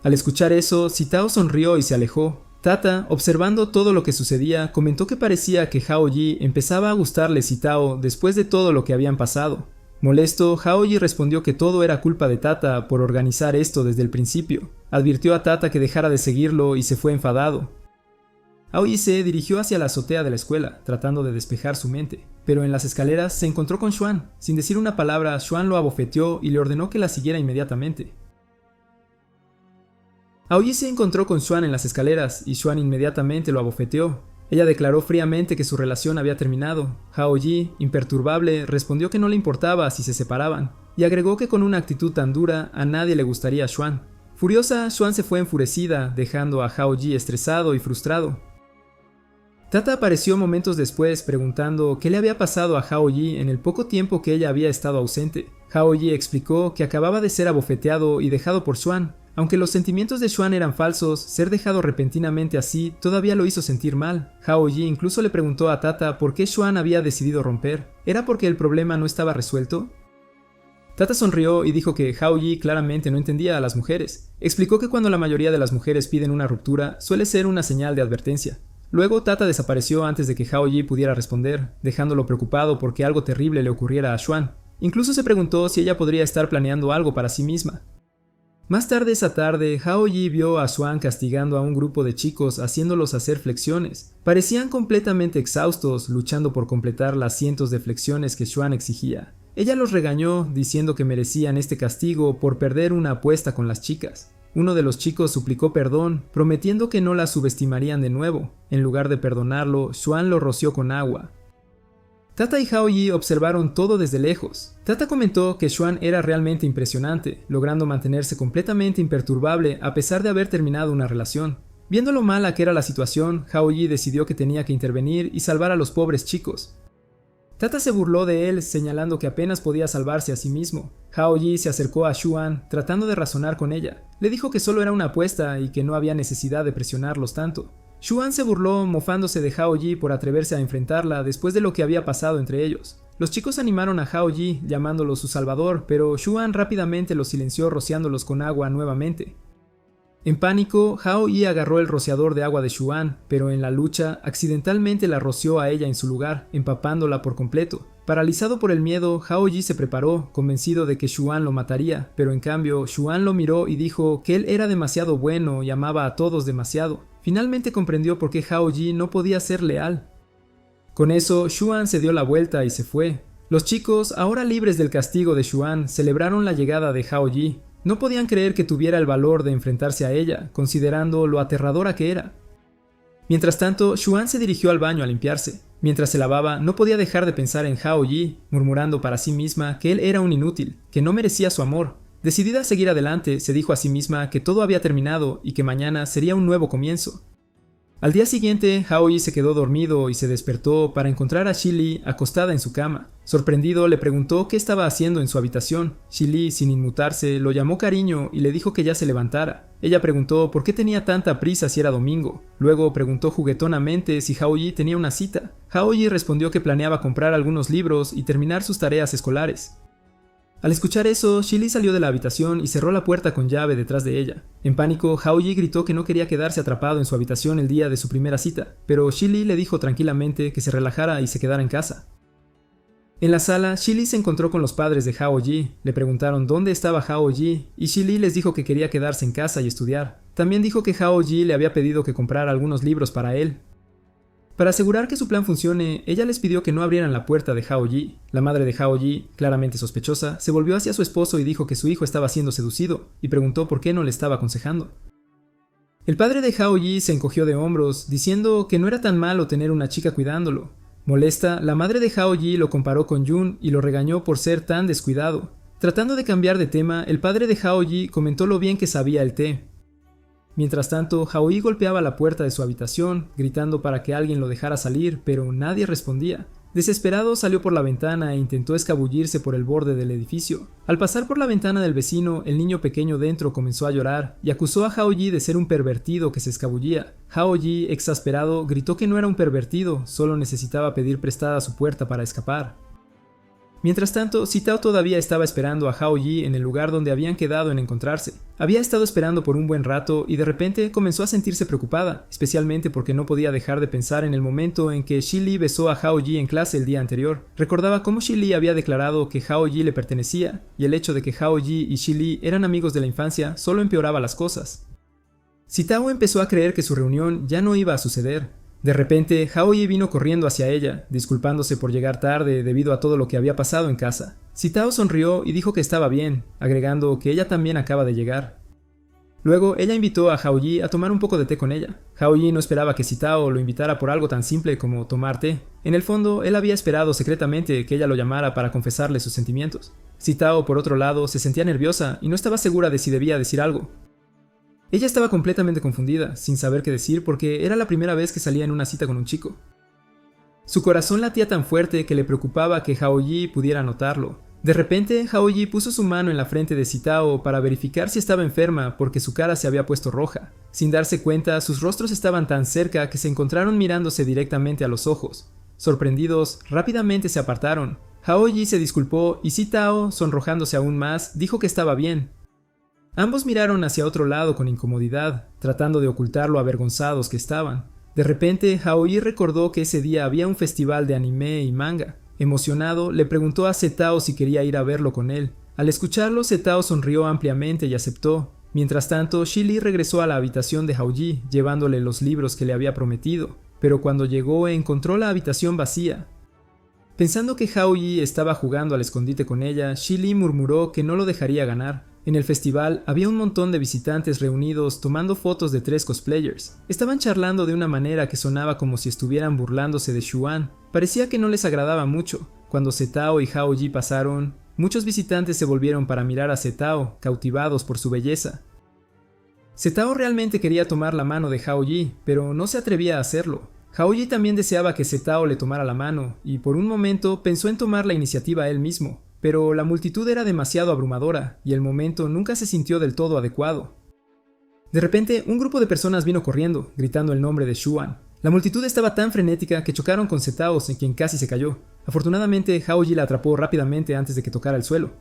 Al escuchar eso, Sitao sonrió y se alejó. Tata, observando todo lo que sucedía, comentó que parecía que Hao-yi empezaba a gustarle Sitao después de todo lo que habían pasado. Molesto, Hao-yi respondió que todo era culpa de Tata por organizar esto desde el principio. Advirtió a Tata que dejara de seguirlo y se fue enfadado. Aoyi se dirigió hacia la azotea de la escuela, tratando de despejar su mente, pero en las escaleras se encontró con Xuan. Sin decir una palabra, Xuan lo abofeteó y le ordenó que la siguiera inmediatamente. Aoyi se encontró con Xuan en las escaleras y Xuan inmediatamente lo abofeteó. Ella declaró fríamente que su relación había terminado. Hao-yi, imperturbable, respondió que no le importaba si se separaban, y agregó que con una actitud tan dura a nadie le gustaría a Xuan. Furiosa, Xuan se fue enfurecida, dejando a Hao-yi estresado y frustrado. Tata apareció momentos después preguntando qué le había pasado a Hao-yi en el poco tiempo que ella había estado ausente. Hao-yi explicó que acababa de ser abofeteado y dejado por Xuan. Aunque los sentimientos de Xuan eran falsos, ser dejado repentinamente así todavía lo hizo sentir mal. Hao-yi incluso le preguntó a Tata por qué Xuan había decidido romper. ¿Era porque el problema no estaba resuelto? Tata sonrió y dijo que Hao-yi claramente no entendía a las mujeres. Explicó que cuando la mayoría de las mujeres piden una ruptura, suele ser una señal de advertencia. Luego Tata desapareció antes de que Hao-yi pudiera responder, dejándolo preocupado porque algo terrible le ocurriera a Xuan. Incluso se preguntó si ella podría estar planeando algo para sí misma. Más tarde esa tarde, Hao-yi vio a Xuan castigando a un grupo de chicos haciéndolos hacer flexiones. Parecían completamente exhaustos, luchando por completar las cientos de flexiones que Xuan exigía. Ella los regañó, diciendo que merecían este castigo por perder una apuesta con las chicas. Uno de los chicos suplicó perdón, prometiendo que no la subestimarían de nuevo. En lugar de perdonarlo, Xuan lo roció con agua. Tata y Hao-yi observaron todo desde lejos. Tata comentó que Xuan era realmente impresionante, logrando mantenerse completamente imperturbable a pesar de haber terminado una relación. Viendo lo mala que era la situación, Hao-yi decidió que tenía que intervenir y salvar a los pobres chicos. Tata se burló de él, señalando que apenas podía salvarse a sí mismo. Hao-yi se acercó a Xuan, tratando de razonar con ella. Le dijo que solo era una apuesta y que no había necesidad de presionarlos tanto. Xuan se burló, mofándose de Hao-yi por atreverse a enfrentarla después de lo que había pasado entre ellos. Los chicos animaron a Hao-yi, llamándolo su salvador, pero Xuan rápidamente los silenció rociándolos con agua nuevamente. En pánico, Hao Yi agarró el rociador de agua de Xuan, pero en la lucha, accidentalmente la roció a ella en su lugar, empapándola por completo. Paralizado por el miedo, Hao Yi se preparó, convencido de que Xuan lo mataría, pero en cambio, Xuan lo miró y dijo que él era demasiado bueno y amaba a todos demasiado. Finalmente comprendió por qué Hao Yi no podía ser leal. Con eso, Xuan se dio la vuelta y se fue. Los chicos, ahora libres del castigo de Xuan, celebraron la llegada de Hao Yi. No podían creer que tuviera el valor de enfrentarse a ella, considerando lo aterradora que era. Mientras tanto, Xuan se dirigió al baño a limpiarse. Mientras se lavaba, no podía dejar de pensar en Hao Yi, murmurando para sí misma que él era un inútil, que no merecía su amor. Decidida a seguir adelante, se dijo a sí misma que todo había terminado y que mañana sería un nuevo comienzo. Al día siguiente, Hao Yi se quedó dormido y se despertó para encontrar a Shi Li acostada en su cama. Sorprendido, le preguntó qué estaba haciendo en su habitación. Shi Li, sin inmutarse, lo llamó cariño y le dijo que ya se levantara. Ella preguntó por qué tenía tanta prisa si era domingo. Luego preguntó juguetonamente si Hao Yi tenía una cita. Hao Yi respondió que planeaba comprar algunos libros y terminar sus tareas escolares. Al escuchar eso, Shi Li salió de la habitación y cerró la puerta con llave detrás de ella. En pánico, Hao Yi gritó que no quería quedarse atrapado en su habitación el día de su primera cita, pero Shi Li le dijo tranquilamente que se relajara y se quedara en casa. En la sala, Shi Li se encontró con los padres de Hao Yi. Le preguntaron dónde estaba Hao Yi y Shi Li les dijo que quería quedarse en casa y estudiar. También dijo que Hao Yi le había pedido que comprara algunos libros para él. Para asegurar que su plan funcione, ella les pidió que no abrieran la puerta de Hao Yi. La madre de Hao Yi, claramente sospechosa, se volvió hacia su esposo y dijo que su hijo estaba siendo seducido, y preguntó por qué no le estaba aconsejando. El padre de Hao Yi se encogió de hombros, diciendo que no era tan malo tener una chica cuidándolo. Molesta, la madre de Hao Yi lo comparó con Jun y lo regañó por ser tan descuidado. Tratando de cambiar de tema, el padre de Hao Yi comentó lo bien que sabía el té. Mientras tanto, Hao Yi golpeaba la puerta de su habitación, gritando para que alguien lo dejara salir, pero nadie respondía. Desesperado, salió por la ventana e intentó escabullirse por el borde del edificio. Al pasar por la ventana del vecino, el niño pequeño dentro comenzó a llorar y acusó a Hao Yi de ser un pervertido que se escabullía. Hao Yi, exasperado, gritó que no era un pervertido, solo necesitaba pedir prestada su puerta para escapar. Mientras tanto, Sitao todavía estaba esperando a Hao Yi en el lugar donde habían quedado en encontrarse. Había estado esperando por un buen rato y de repente comenzó a sentirse preocupada, especialmente porque no podía dejar de pensar en el momento en que Shi Li besó a Hao Yi en clase el día anterior. Recordaba cómo Shi Li había declarado que Hao Yi le pertenecía, y el hecho de que Hao Yi y Shi Li eran amigos de la infancia solo empeoraba las cosas. Sitao empezó a creer que su reunión ya no iba a suceder. De repente, Hao Yi vino corriendo hacia ella, disculpándose por llegar tarde debido a todo lo que había pasado en casa. Sitao sonrió y dijo que estaba bien, agregando que ella también acaba de llegar. Luego, ella invitó a Hao Yi a tomar un poco de té con ella. Hao Yi no esperaba que Sitao lo invitara por algo tan simple como tomar té. En el fondo, él había esperado secretamente que ella lo llamara para confesarle sus sentimientos. Sitao, por otro lado, se sentía nerviosa y no estaba segura de si debía decir algo. Ella estaba completamente confundida, sin saber qué decir porque era la primera vez que salía en una cita con un chico. Su corazón latía tan fuerte que le preocupaba que Hao Yi pudiera notarlo. De repente, Hao Yi puso su mano en la frente de Sitao para verificar si estaba enferma porque su cara se había puesto roja. Sin darse cuenta, sus rostros estaban tan cerca que se encontraron mirándose directamente a los ojos. Sorprendidos, rápidamente se apartaron. Hao Yi se disculpó y Sitao, sonrojándose aún más, dijo que estaba bien. Ambos miraron hacia otro lado con incomodidad, tratando de ocultar lo avergonzados que estaban. De repente, Hao Yi recordó que ese día había un festival de anime y manga. Emocionado, le preguntó a Sitao si quería ir a verlo con él. Al escucharlo, Sitao sonrió ampliamente y aceptó. Mientras tanto, Shi Li regresó a la habitación de Hao Yi, llevándole los libros que le había prometido. Pero cuando llegó, encontró la habitación vacía. Pensando que Hao Yi estaba jugando al escondite con ella, Shi Li murmuró que no lo dejaría ganar. En el festival había un montón de visitantes reunidos tomando fotos de 3 cosplayers. Estaban charlando de una manera que sonaba como si estuvieran burlándose de Xuan. Parecía que no les agradaba mucho. Cuando Sitao y Hao Yi pasaron, muchos visitantes se volvieron para mirar a Sitao, cautivados por su belleza. Sitao realmente quería tomar la mano de Hao Yi, pero no se atrevía a hacerlo. Hao Yi también deseaba que Sitao le tomara la mano, y por un momento pensó en tomar la iniciativa él mismo. Pero la multitud era demasiado abrumadora y el momento nunca se sintió del todo adecuado. De repente, un grupo de personas vino corriendo, gritando el nombre de Xuan. La multitud estaba tan frenética que chocaron con Sitao, en quien casi se cayó. Afortunadamente, Hao Yi la atrapó rápidamente antes de que tocara el suelo.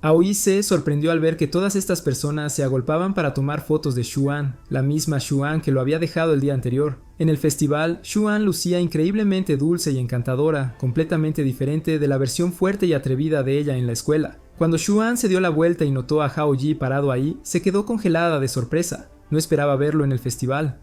Aoi se sorprendió al ver que todas estas personas se agolpaban para tomar fotos de Xuan, la misma Xuan que lo había dejado el día anterior. En el festival, Xuan lucía increíblemente dulce y encantadora, completamente diferente de la versión fuerte y atrevida de ella en la escuela. Cuando Xuan se dio la vuelta y notó a Hao Yi parado ahí, se quedó congelada de sorpresa. No esperaba verlo en el festival.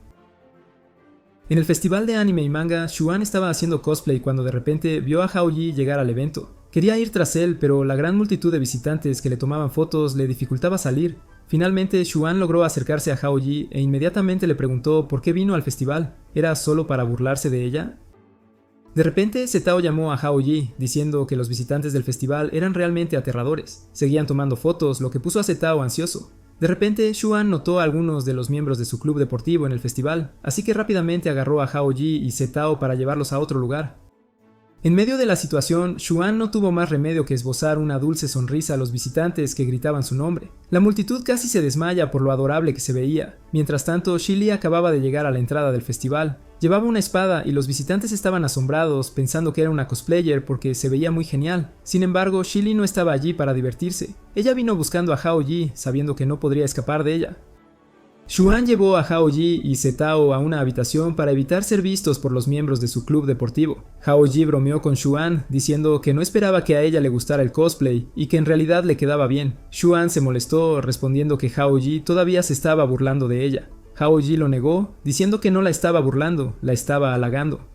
En el festival de anime y manga, Xuan estaba haciendo cosplay cuando de repente vio a Hao Yi llegar al evento. Quería ir tras él, pero la gran multitud de visitantes que le tomaban fotos le dificultaba salir. Finalmente, Xuan logró acercarse a Hao Yi e inmediatamente le preguntó por qué vino al festival. ¿Era solo para burlarse de ella? De repente, Zetao llamó a Hao Yi, diciendo que los visitantes del festival eran realmente aterradores. Seguían tomando fotos, lo que puso a Zetao ansioso. De repente, Xuan notó a algunos de los miembros de su club deportivo en el festival, así que rápidamente agarró a Hao Yi y Zetao para llevarlos a otro lugar. En medio de la situación, Xuan no tuvo más remedio que esbozar una dulce sonrisa a los visitantes que gritaban su nombre. La multitud casi se desmaya por lo adorable que se veía. Mientras tanto, Shili acababa de llegar a la entrada del festival. Llevaba una espada y los visitantes estaban asombrados pensando que era una cosplayer porque se veía muy genial. Sin embargo, Shili no estaba allí para divertirse. Ella vino buscando a Hao Yi, sabiendo que no podría escapar de ella. Xuan llevó a Hao Yi y Zetao a una habitación para evitar ser vistos por los miembros de su club deportivo. Hao Yi bromeó con Xuan, diciendo que no esperaba que a ella le gustara el cosplay y que en realidad le quedaba bien. Xuan se molestó, respondiendo que Hao Yi todavía se estaba burlando de ella. Hao Yi lo negó, diciendo que no la estaba burlando, la estaba halagando.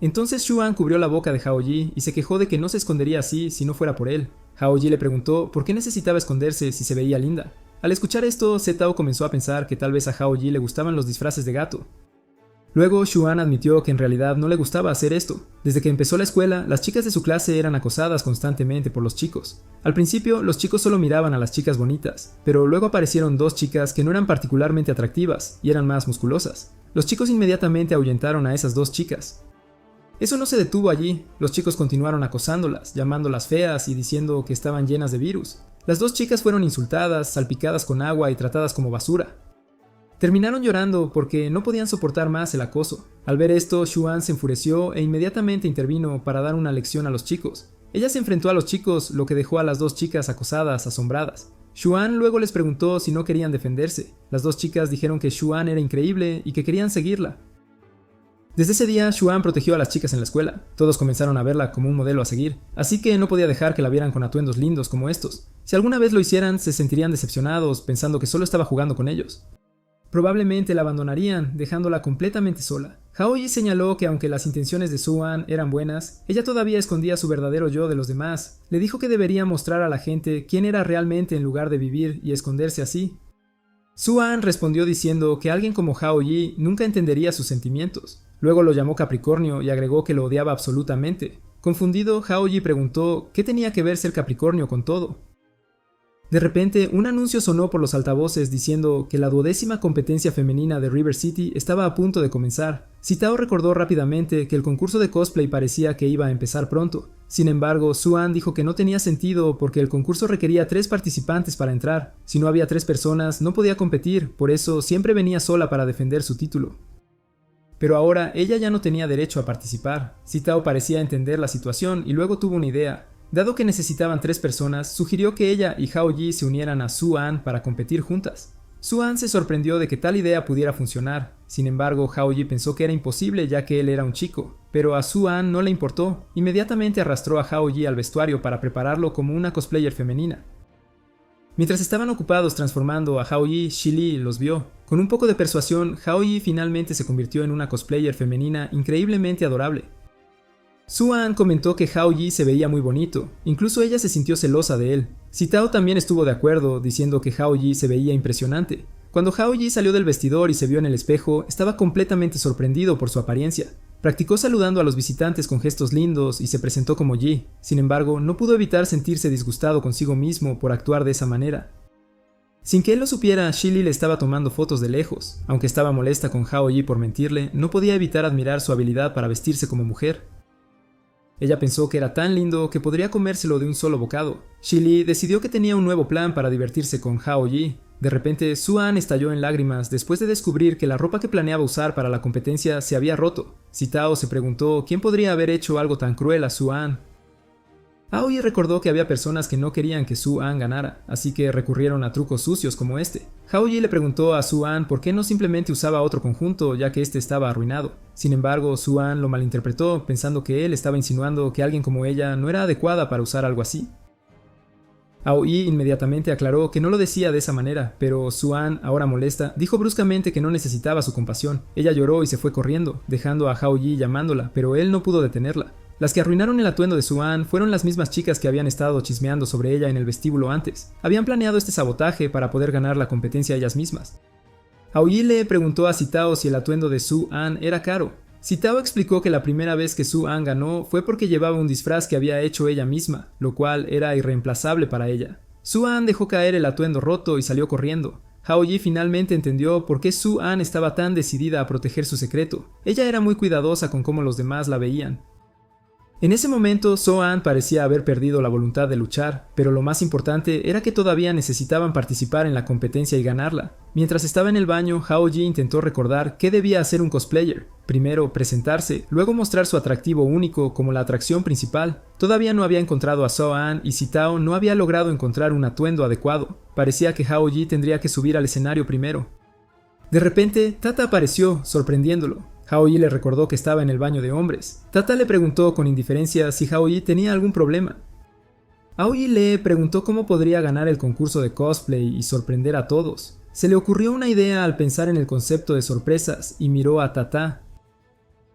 Entonces Xuan cubrió la boca de Hao Yi y se quejó de que no se escondería así si no fuera por él. Hao Yi le preguntó por qué necesitaba esconderse si se veía linda. Al escuchar esto, Zetao comenzó a pensar que tal vez a Hao Yi le gustaban los disfraces de gato. Luego, Xuan admitió que en realidad no le gustaba hacer esto. Desde que empezó la escuela, las chicas de su clase eran acosadas constantemente por los chicos. Al principio, los chicos solo miraban a las chicas bonitas, pero luego aparecieron dos chicas que no eran particularmente atractivas y eran más musculosas. Los chicos inmediatamente ahuyentaron a esas dos chicas. Eso no se detuvo allí, los chicos continuaron acosándolas, llamándolas feas y diciendo que estaban llenas de virus. Las dos chicas fueron insultadas, salpicadas con agua y tratadas como basura. Terminaron llorando porque no podían soportar más el acoso. Al ver esto, Xuan se enfureció e inmediatamente intervino para dar una lección a los chicos. Ella se enfrentó a los chicos, lo que dejó a las dos chicas acosadas, asombradas. Xuan luego les preguntó si no querían defenderse. Las dos chicas dijeron que Xuan era increíble y que querían seguirla. Desde ese día, Xuan protegió a las chicas en la escuela. Todos comenzaron a verla como un modelo a seguir, así que no podía dejar que la vieran con atuendos lindos como estos. Si alguna vez lo hicieran, se sentirían decepcionados pensando que solo estaba jugando con ellos. Probablemente la abandonarían, dejándola completamente sola. Hao Yi señaló que aunque las intenciones de Xuan eran buenas, ella todavía escondía su verdadero yo de los demás. Le dijo que debería mostrar a la gente quién era realmente en lugar de vivir y esconderse así. Xuan respondió diciendo que alguien como Hao Yi nunca entendería sus sentimientos. Luego lo llamó Capricornio y agregó que lo odiaba absolutamente. Confundido, Hao Yi preguntó qué tenía que ver ser Capricornio con todo. De repente, un anuncio sonó por los altavoces diciendo que la 12ª competencia femenina de River City estaba a punto de comenzar. Zetao recordó rápidamente que el concurso de cosplay parecía que iba a empezar pronto. Sin embargo, Xuan dijo que no tenía sentido porque el concurso requería 3 participantes para entrar. Si no había 3 personas, no podía competir, por eso siempre venía sola para defender su título. Pero ahora ella ya no tenía derecho a participar. Zetao parecía entender la situación y luego tuvo una idea. Dado que necesitaban 3 personas, sugirió que ella y Hao Yi se unieran a Xuan para competir juntas. Xuan se sorprendió de que tal idea pudiera funcionar. Sin embargo, Hao Yi pensó que era imposible ya que él era un chico, pero a Xuan no le importó. Inmediatamente arrastró a Hao Yi al vestuario para prepararlo como una cosplayer femenina. Mientras estaban ocupados transformando a Hao Yi, Shili los vio. Con un poco de persuasión, Hao Yi finalmente se convirtió en una cosplayer femenina increíblemente adorable. Xuan comentó que Hao Yi se veía muy bonito, incluso ella se sintió celosa de él. Zetao también estuvo de acuerdo, diciendo que Hao Yi se veía impresionante. Cuando Hao Yi salió del vestidor y se vio en el espejo, estaba completamente sorprendido por su apariencia. Practicó saludando a los visitantes con gestos lindos y se presentó como Yi. Sin embargo, no pudo evitar sentirse disgustado consigo mismo por actuar de esa manera. Sin que él lo supiera, Shili le estaba tomando fotos de lejos. Aunque estaba molesta con Hao Yi por mentirle, no podía evitar admirar su habilidad para vestirse como mujer. Ella pensó que era tan lindo que podría comérselo de un solo bocado. Shili decidió que tenía un nuevo plan para divertirse con Hao Yi. De repente, Xuan estalló en lágrimas después de descubrir que la ropa que planeaba usar para la competencia se había roto. Zetao se preguntó quién podría haber hecho algo tan cruel a Xuan. Aoi recordó que había personas que no querían que Su-an ganara, así que recurrieron a trucos sucios como este. Hao-ji le preguntó a Su-an por qué no simplemente usaba otro conjunto ya que este estaba arruinado. Sin embargo, Su-an lo malinterpretó pensando que él estaba insinuando que alguien como ella no era adecuada para usar algo así. Aoi inmediatamente aclaró que no lo decía de esa manera, pero Su-an, ahora molesta, dijo bruscamente que no necesitaba su compasión. Ella lloró y se fue corriendo, dejando a Hao-ji llamándola, pero él no pudo detenerla. Las que arruinaron el atuendo de Su-an fueron las mismas chicas que habían estado chismeando sobre ella en el vestíbulo antes. Habían planeado este sabotaje para poder ganar la competencia ellas mismas. Aoi le preguntó a Sitao si el atuendo de Su-an era caro. Sitao explicó que la primera vez que Su-an ganó fue porque llevaba un disfraz que había hecho ella misma, lo cual era irreemplazable para ella. Su-an dejó caer el atuendo roto y salió corriendo. Hao-ji finalmente entendió por qué Su-an estaba tan decidida a proteger su secreto. Ella era muy cuidadosa con cómo los demás la veían. En ese momento, So-an parecía haber perdido la voluntad de luchar, pero lo más importante era que todavía necesitaban participar en la competencia y ganarla. Mientras estaba en el baño, Hao-ji intentó recordar qué debía hacer un cosplayer. Primero, presentarse, luego mostrar su atractivo único como la atracción principal. Todavía no había encontrado a So-an y Sitao no había logrado encontrar un atuendo adecuado. Parecía que Hao-ji tendría que subir al escenario primero. De repente, Tata apareció, sorprendiéndolo. Hao-ji le recordó que estaba en el baño de hombres. Tata le preguntó con indiferencia si Hao-ji tenía algún problema. Aoi le preguntó cómo podría ganar el concurso de cosplay y sorprender a todos. Se le ocurrió una idea al pensar en el concepto de sorpresas y miró a Tata.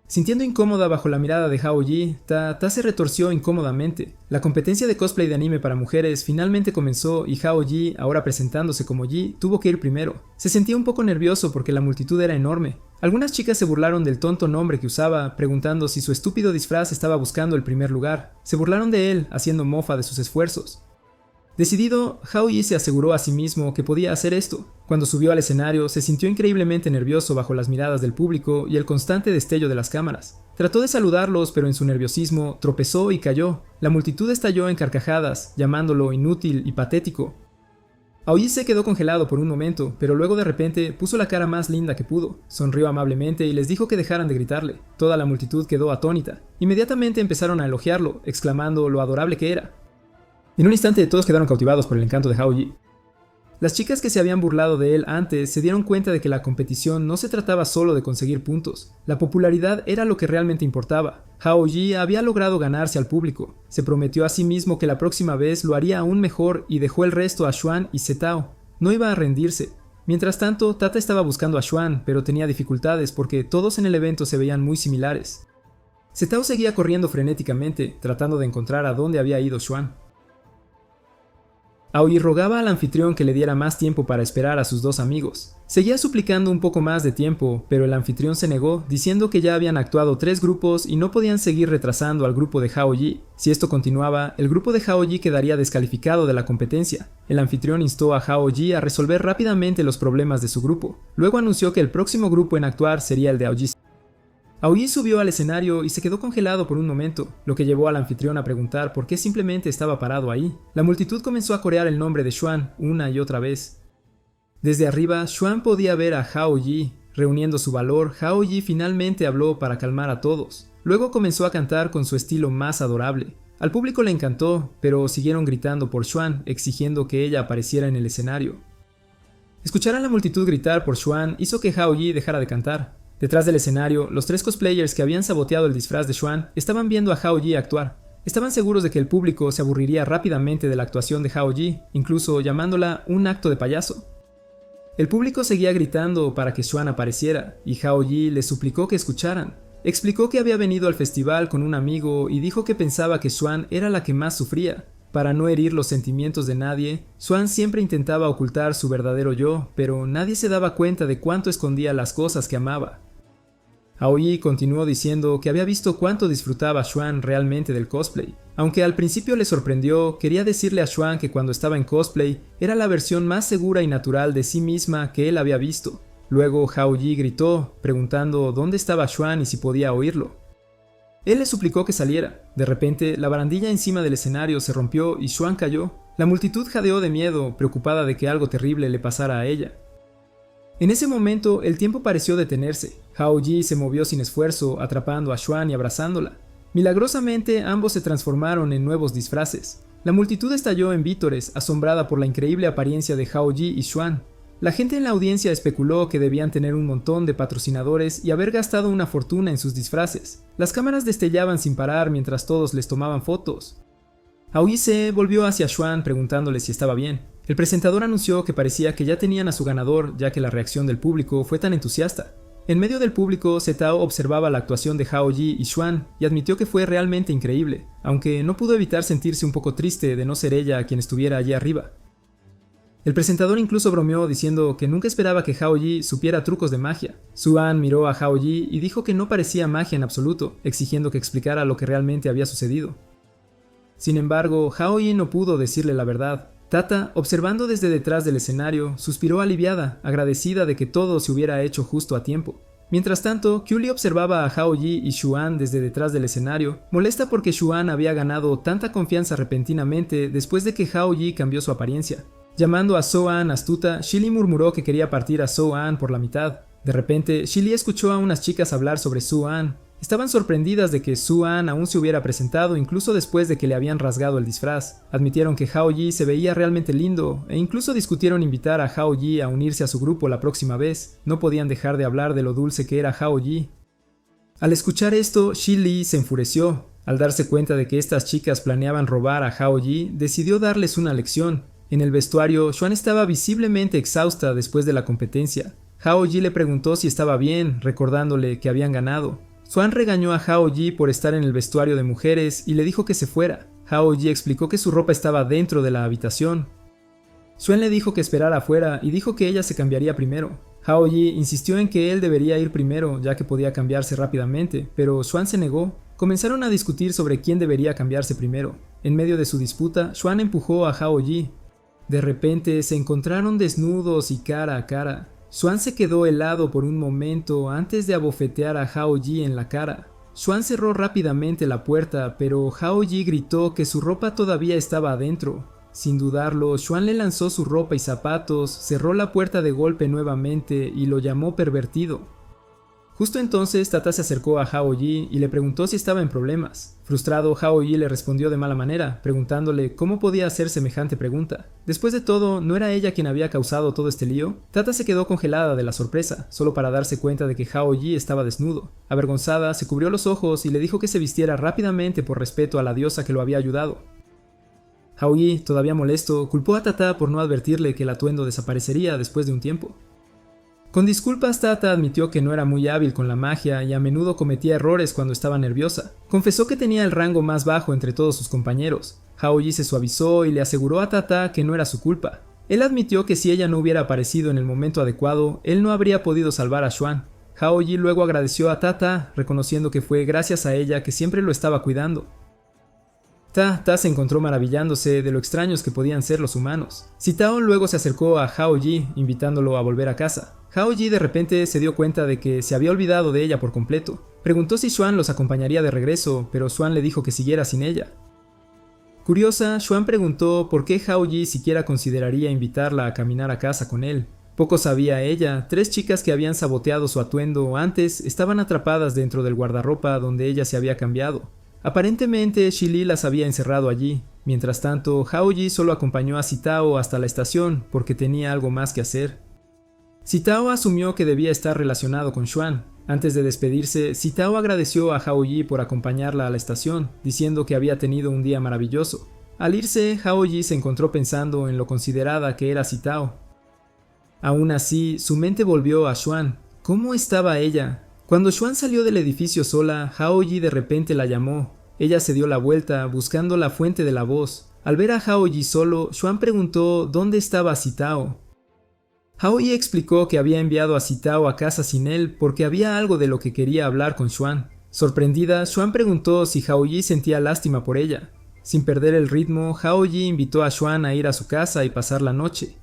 Sintiendo incómoda bajo la mirada de Hao-ji, Tata se retorció incómodamente. La competencia de cosplay de anime para mujeres finalmente comenzó y Hao-ji, ahora presentándose como Ji, tuvo que ir primero. Se sentía un poco nervioso porque la multitud era enorme. Algunas chicas se burlaron del tonto nombre que usaba, preguntando si su estúpido disfraz estaba buscando el primer lugar. Se burlaron de él, haciendo mofa de sus esfuerzos. Decidido, Hao-ji se aseguró a sí mismo que podía hacer esto. Cuando subió al escenario, se sintió increíblemente nervioso bajo las miradas del público y el constante destello de las cámaras. Trató de saludarlos, pero en su nerviosismo tropezó y cayó. La multitud estalló en carcajadas, llamándolo inútil y patético. Aoi se quedó congelado por un momento, pero luego de repente puso la cara más linda que pudo. Sonrió amablemente y les dijo que dejaran de gritarle. Toda la multitud quedó atónita. Inmediatamente empezaron a elogiarlo, exclamando lo adorable que era. En un instante todos quedaron cautivados por el encanto de Hao-ji. Las chicas que se habían burlado de él antes se dieron cuenta de que la competición no se trataba solo de conseguir puntos. La popularidad era lo que realmente importaba. Hao-ji había logrado ganarse al público. Se prometió a sí mismo que la próxima vez lo haría aún mejor y dejó el resto a Xuan y Zetao. No iba a rendirse. Mientras tanto, Tata estaba buscando a Xuan, pero tenía dificultades porque todos en el evento se veían muy similares. Zetao seguía corriendo frenéticamente, tratando de encontrar a dónde había ido Xuan. Aoi rogaba al anfitrión que le diera más tiempo para esperar a sus dos amigos. Seguía suplicando un poco más de tiempo, pero el anfitrión se negó, diciendo que ya habían actuado 3 grupos y no podían seguir retrasando al grupo de Hao-ji. Si esto continuaba, el grupo de Hao-ji quedaría descalificado de la competencia. El anfitrión instó a Hao-ji a resolver rápidamente los problemas de su grupo. Luego anunció que el próximo grupo en actuar sería el de Aoi. Aoi subió al escenario y se quedó congelado por un momento, lo que llevó al anfitrión a preguntar por qué simplemente estaba parado ahí. La multitud comenzó a corear el nombre de Xuan una y otra vez. Desde arriba, Xuan podía ver a Hao-ji. Reuniendo su valor, Hao-ji finalmente habló para calmar a todos. Luego comenzó a cantar con su estilo más adorable. Al público le encantó, pero siguieron gritando por Xuan, exigiendo que ella apareciera en el escenario. Escuchar a la multitud gritar por Xuan hizo que Hao-ji dejara de cantar. Detrás del escenario, los 3 cosplayers que habían saboteado el disfraz de Xuan estaban viendo a Hao-ji actuar. Estaban seguros de que el público se aburriría rápidamente de la actuación de Hao-ji, incluso llamándola un acto de payaso. El público seguía gritando para que Xuan apareciera, y Hao-ji les suplicó que escucharan. Explicó que había venido al festival con un amigo y dijo que pensaba que Xuan era la que más sufría. Para no herir los sentimientos de nadie, Xuan siempre intentaba ocultar su verdadero yo, pero nadie se daba cuenta de cuánto escondía las cosas que amaba. Aoi continuó diciendo que había visto cuánto disfrutaba Xuan realmente del cosplay. Aunque al principio le sorprendió, quería decirle a Xuan que cuando estaba en cosplay era la versión más segura y natural de sí misma que él había visto. Luego Hao-ji gritó, preguntando dónde estaba Xuan y si podía oírlo. Él le suplicó que saliera. De repente, la barandilla encima del escenario se rompió y Xuan cayó. La multitud jadeó de miedo, preocupada de que algo terrible le pasara a ella. En ese momento, el tiempo pareció detenerse. Hao-ji se movió sin esfuerzo, atrapando a Xuan y abrazándola. Milagrosamente, ambos se transformaron en nuevos disfraces. La multitud estalló en vítores, asombrada por la increíble apariencia de Hao Yi y Xuan. La gente en la audiencia especuló que debían tener un montón de patrocinadores y haber gastado una fortuna en sus disfraces. Las cámaras destellaban sin parar mientras todos les tomaban fotos. Hao Yi se volvió hacia Xuan preguntándole si estaba bien. El presentador anunció que parecía que ya tenían a su ganador, ya que la reacción del público fue tan entusiasta. En medio del público, Zetao observaba la actuación de Hao Yi y Xuan y admitió que fue realmente increíble, aunque no pudo evitar sentirse un poco triste de no ser ella quien estuviera allí arriba. El presentador incluso bromeó diciendo que nunca esperaba que Hao Yi supiera trucos de magia. Xuan miró a Hao Yi y dijo que no parecía magia en absoluto, exigiendo que explicara lo que realmente había sucedido. Sin embargo, Hao Yi no pudo decirle la verdad. Tata, observando desde detrás del escenario, suspiró aliviada, agradecida de que todo se hubiera hecho justo a tiempo. Mientras tanto, Kyuli observaba a Hao Yi y Xuan desde detrás del escenario, molesta porque Xuan había ganado tanta confianza repentinamente después de que Hao Yi cambió su apariencia. Llamando a So-An astuta, Shili murmuró que quería partir a So-An por la mitad. De repente, Shili escuchó a unas chicas hablar sobre Su-An. Estaban sorprendidas de que Su-An aún se hubiera presentado incluso después de que le habían rasgado el disfraz. Admitieron que Hao Yi se veía realmente lindo e incluso discutieron invitar a Hao Yi a unirse a su grupo la próxima vez. No podían dejar de hablar de lo dulce que era Hao Yi. Al escuchar esto, Shili se enfureció. Al darse cuenta de que estas chicas planeaban robar a Hao Yi, decidió darles una lección. En el vestuario, Xuan estaba visiblemente exhausta después de la competencia. Hao Yi le preguntó si estaba bien, recordándole que habían ganado. Xuan regañó a Hao Yi por estar en el vestuario de mujeres y le dijo que se fuera. Hao Yi explicó que su ropa estaba dentro de la habitación. Xuan le dijo que esperara afuera y dijo que ella se cambiaría primero. Hao Yi insistió en que él debería ir primero, ya que podía cambiarse rápidamente, pero Xuan se negó. Comenzaron a discutir sobre quién debería cambiarse primero. En medio de su disputa, Xuan empujó a Hao Yi. De repente se encontraron desnudos y cara a cara. Xuan se quedó helado por un momento antes de abofetear a Hao Yi en la cara. Xuan cerró rápidamente la puerta, pero Hao Yi gritó que su ropa todavía estaba adentro. Sin dudarlo, Xuan le lanzó su ropa y zapatos, cerró la puerta de golpe nuevamente y lo llamó pervertido. Justo entonces, Tata se acercó a Hao Yi y le preguntó si estaba en problemas. Frustrado, Hao Yi le respondió de mala manera, preguntándole cómo podía hacer semejante pregunta. Después de todo, ¿no era ella quien había causado todo este lío? Tata se quedó congelada de la sorpresa, solo para darse cuenta de que Hao Yi estaba desnudo. Avergonzada, se cubrió los ojos y le dijo que se vistiera rápidamente por respeto a la diosa que lo había ayudado. Hao Yi, todavía molesto, culpó a Tata por no advertirle que el atuendo desaparecería después de un tiempo. Con disculpas, Tata admitió que no era muy hábil con la magia y a menudo cometía errores cuando estaba nerviosa. Confesó que tenía el rango más bajo entre todos sus compañeros. Hao Yi se suavizó y le aseguró a Tata que no era su culpa. Él admitió que si ella no hubiera aparecido en el momento adecuado, él no habría podido salvar a Xuan. Hao Yi luego agradeció a Tata, reconociendo que fue gracias a ella que siempre lo estaba cuidando. Ta se encontró maravillándose de lo extraños que podían ser los humanos. Sitao luego se acercó a Hao Yi, invitándolo a volver a casa. Hao Yi de repente se dio cuenta de que se había olvidado de ella por completo. Preguntó si Xuan los acompañaría de regreso, pero Xuan le dijo que siguiera sin ella. Curiosa, Xuan preguntó por qué Hao Yi siquiera consideraría invitarla a caminar a casa con él. Poco sabía ella, 3 chicas que habían saboteado su atuendo antes estaban atrapadas dentro del guardarropa donde ella se había cambiado. Aparentemente, Shili las había encerrado allí. Mientras tanto, Hao Yi solo acompañó a Sitao hasta la estación porque tenía algo más que hacer. Sitao asumió que debía estar relacionado con Xuan. Antes de despedirse, Sitao agradeció a Hao Yi por acompañarla a la estación, diciendo que había tenido un día maravilloso. Al irse, Hao Yi se encontró pensando en lo considerada que era Sitao. Aún así, su mente volvió a Xuan. ¿Cómo estaba ella? Cuando Xuan salió del edificio sola, Hao Yi de repente la llamó. Ella se dio la vuelta, buscando la fuente de la voz. Al ver a Hao Yi solo, Xuan preguntó dónde estaba Sitao. Hao Yi explicó que había enviado a Sitao a casa sin él porque había algo de lo que quería hablar con Xuan. Sorprendida, Xuan preguntó si Hao Yi sentía lástima por ella. Sin perder el ritmo, Hao Yi invitó a Xuan a ir a su casa y pasar la noche.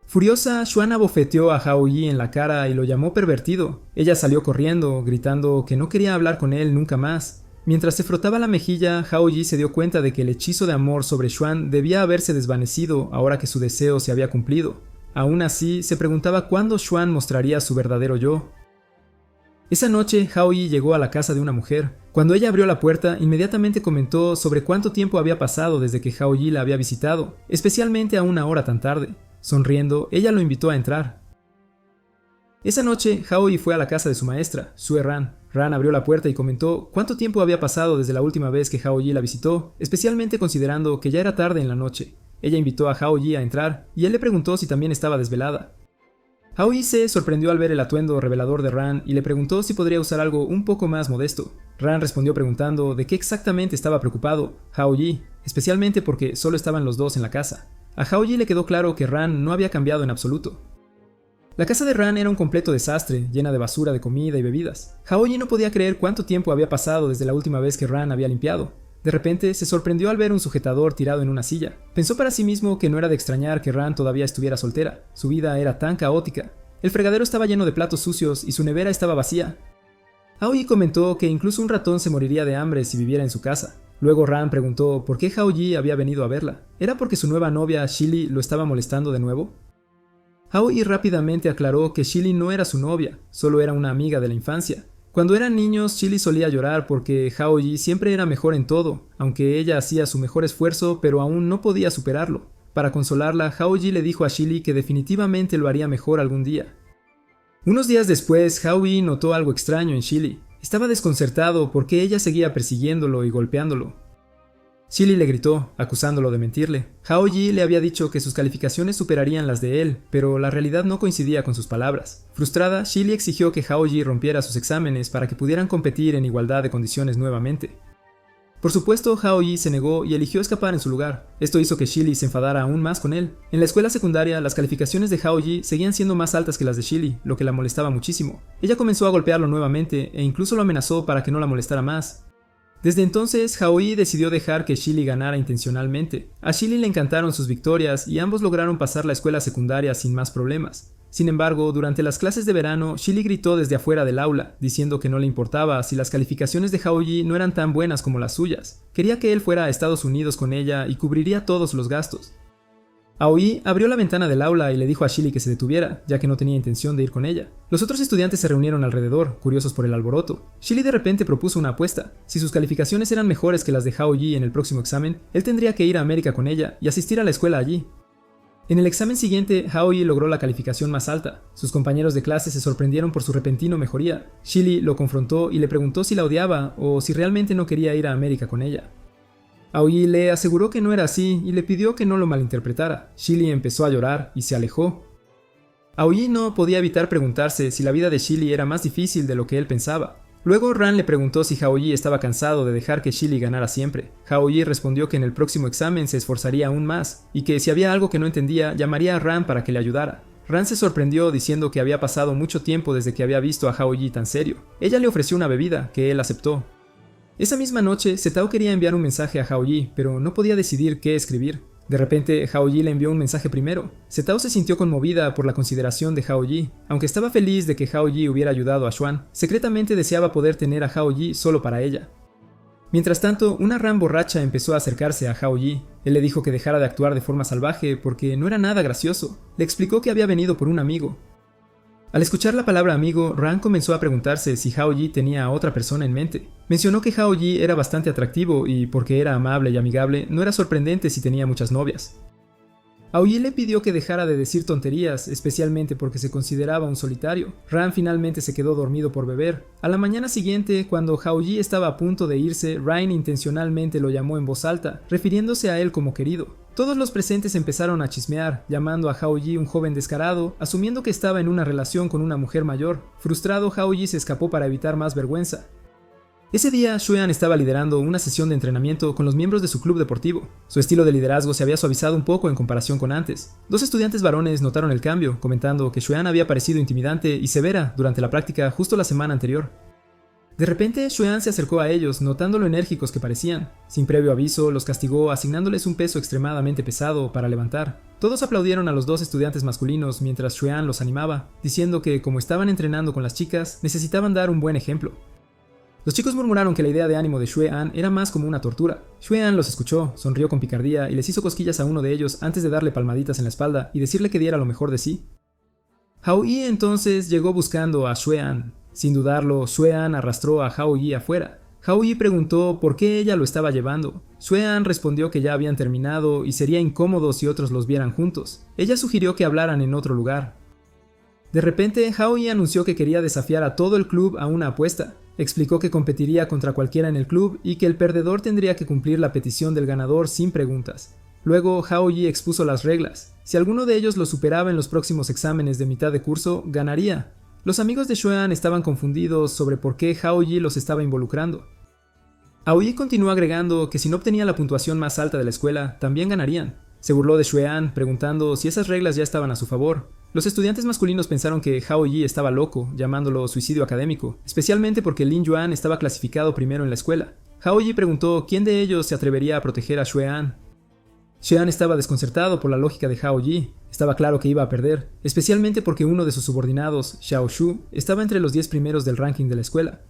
Furiosa, Xuan abofeteó a Hao Yi en la cara y lo llamó pervertido. Ella salió corriendo, gritando que no quería hablar con él nunca más. Mientras se frotaba la mejilla, Hao Yi se dio cuenta de que el hechizo de amor sobre Xuan debía haberse desvanecido ahora que su deseo se había cumplido. Aún así, se preguntaba cuándo Xuan mostraría su verdadero yo. Esa noche, Hao Yi llegó a la casa de una mujer. Cuando ella abrió la puerta, inmediatamente comentó sobre cuánto tiempo había pasado desde que Hao Yi la había visitado, especialmente a una hora tan tarde. Sonriendo, ella lo invitó a entrar. Esa noche, Hao Yi fue a la casa de su maestra, Sue Ran. Ran abrió la puerta y comentó cuánto tiempo había pasado desde la última vez que Hao Yi la visitó, especialmente considerando que ya era tarde en la noche. Ella invitó a Hao Yi a entrar, y él le preguntó si también estaba desvelada. Hao Yi se sorprendió al ver el atuendo revelador de Ran y le preguntó si podría usar algo un poco más modesto. Ran respondió preguntando de qué exactamente estaba preocupado Hao Yi, especialmente porque solo estaban los dos en la casa. A Hao Yi le quedó claro que Ran no había cambiado en absoluto. La casa de Ran era un completo desastre, llena de basura de comida y bebidas. Hao Yi no podía creer cuánto tiempo había pasado desde la última vez que Ran había limpiado. De repente, se sorprendió al ver un sujetador tirado en una silla. Pensó para sí mismo que no era de extrañar que Ran todavía estuviera soltera. Su vida era tan caótica. El fregadero estaba lleno de platos sucios y su nevera estaba vacía. Hao Yi comentó que incluso un ratón se moriría de hambre si viviera en su casa. Luego Ran preguntó por qué Hao Yi había venido a verla. ¿Era porque su nueva novia, Shili, lo estaba molestando de nuevo? Hao Yi rápidamente aclaró que Shili no era su novia, solo era una amiga de la infancia. Cuando eran niños, Shili solía llorar porque Hao Yi siempre era mejor en todo, aunque ella hacía su mejor esfuerzo pero aún no podía superarlo. Para consolarla, Hao Yi le dijo a Shili que definitivamente lo haría mejor algún día. Unos días después, Hao Yi notó algo extraño en Shili. Estaba desconcertado porque ella seguía persiguiéndolo y golpeándolo. Shili le gritó, acusándolo de mentirle. Hao Yi le había dicho que sus calificaciones superarían las de él, pero la realidad no coincidía con sus palabras. Frustrada, Shili exigió que Hao Yi rompiera sus exámenes para que pudieran competir en igualdad de condiciones nuevamente. Por supuesto, Hao Yi se negó y eligió escapar en su lugar. Esto hizo que Shili se enfadara aún más con él. En la escuela secundaria, las calificaciones de Hao Yi seguían siendo más altas que las de Shili, lo que la molestaba muchísimo. Ella comenzó a golpearlo nuevamente e incluso lo amenazó para que no la molestara más. Desde entonces, Hao Yi decidió dejar que Shili ganara intencionalmente. A Shili le encantaron sus victorias y ambos lograron pasar la escuela secundaria sin más problemas. Sin embargo, durante las clases de verano, Shili gritó desde afuera del aula, diciendo que no le importaba si las calificaciones de Hao Yi no eran tan buenas como las suyas. Quería que él fuera a Estados Unidos con ella y cubriría todos los gastos. Hao Yi abrió la ventana del aula y le dijo a Shili que se detuviera, ya que no tenía intención de ir con ella. Los otros estudiantes se reunieron alrededor, curiosos por el alboroto. Shili de repente propuso una apuesta. Si sus calificaciones eran mejores que las de Hao Yi en el próximo examen, él tendría que ir a América con ella y asistir a la escuela allí. En el examen siguiente, Hao Yi logró la calificación más alta. Sus compañeros de clase se sorprendieron por su repentino mejoría. Shili lo confrontó y le preguntó si la odiaba o si realmente no quería ir a América con ella. Hao Yi le aseguró que no era así y le pidió que no lo malinterpretara. Shili empezó a llorar y se alejó. Hao Yi no podía evitar preguntarse si la vida de Shili era más difícil de lo que él pensaba. Luego Ran le preguntó si Hao Yi estaba cansado de dejar que Shili ganara siempre. Hao Yi respondió que en el próximo examen se esforzaría aún más y que si había algo que no entendía llamaría a Ran para que le ayudara. Ran se sorprendió diciendo que había pasado mucho tiempo desde que había visto a Hao Yi tan serio. Ella le ofreció una bebida, que él aceptó. Esa misma noche, Setao quería enviar un mensaje a Hao Yi, pero no podía decidir qué escribir. De repente, Hao Yi le envió un mensaje primero. Setao se sintió conmovida por la consideración de Hao Yi. Aunque estaba feliz de que Hao Yi hubiera ayudado a Xuan, secretamente deseaba poder tener a Hao Yi solo para ella. Mientras tanto, una Ran borracha empezó a acercarse a Hao Yi. Él le dijo que dejara de actuar de forma salvaje porque no era nada gracioso. Le explicó que había venido por un amigo. Al escuchar la palabra amigo, Ran comenzó a preguntarse si Hao Yi tenía a otra persona en mente. Mencionó que Hao Yi era bastante atractivo y, porque era amable y amigable, no era sorprendente si tenía muchas novias. Hao Yi le pidió que dejara de decir tonterías, especialmente porque se consideraba un solitario. Ran finalmente se quedó dormido por beber. A la mañana siguiente, cuando Hao Yi estaba a punto de irse, Ran intencionalmente lo llamó en voz alta, refiriéndose a él como querido. Todos los presentes empezaron a chismear, llamando a Hao Yi un joven descarado, asumiendo que estaba en una relación con una mujer mayor. Frustrado, Hao Yi se escapó para evitar más vergüenza. Ese día, Xuan estaba liderando una sesión de entrenamiento con los miembros de su club deportivo. Su estilo de liderazgo se había suavizado un poco en comparación con antes. Dos estudiantes varones notaron el cambio, comentando que Xuan había parecido intimidante y severa durante la práctica justo la semana anterior. De repente, Xuan se acercó a ellos, notando lo enérgicos que parecían. Sin previo aviso, los castigó asignándoles un peso extremadamente pesado para levantar. Todos aplaudieron a los dos estudiantes masculinos mientras Xuan los animaba, diciendo que como estaban entrenando con las chicas, necesitaban dar un buen ejemplo. Los chicos murmuraron que la idea de ánimo de Xuan era más como una tortura. Xuan los escuchó, sonrió con picardía y les hizo cosquillas a uno de ellos antes de darle palmaditas en la espalda y decirle que diera lo mejor de sí. Hao Yi entonces llegó buscando a Xuan. Sin dudarlo, Xue-an arrastró a Hao Yi afuera. Hao Yi preguntó por qué ella lo estaba llevando. Xue-an respondió que ya habían terminado y sería incómodo si otros los vieran juntos. Ella sugirió que hablaran en otro lugar. De repente, Hao Yi anunció que quería desafiar a todo el club a una apuesta. Explicó que competiría contra cualquiera en el club y que el perdedor tendría que cumplir la petición del ganador sin preguntas. Luego, Hao Yi expuso las reglas. Si alguno de ellos lo superaba en los próximos exámenes de mitad de curso, ganaría. Los amigos de Xue-an estaban confundidos sobre por qué Hao Yi los estaba involucrando. Hao Yi continuó agregando que si no obtenía la puntuación más alta de la escuela, también ganarían. Se burló de Xue-an, preguntando si esas reglas ya estaban a su favor. Los estudiantes masculinos pensaron que Hao Yi estaba loco, llamándolo suicidio académico, especialmente porque Lin Yuan estaba clasificado primero en la escuela. Hao Yi preguntó quién de ellos se atrevería a proteger a Xue-an. Xue-an estaba desconcertado por la lógica de Hao Yi. Estaba claro que iba a perder, especialmente porque uno de sus subordinados, Xiao Shu, estaba entre los 10 primeros del ranking de la escuela.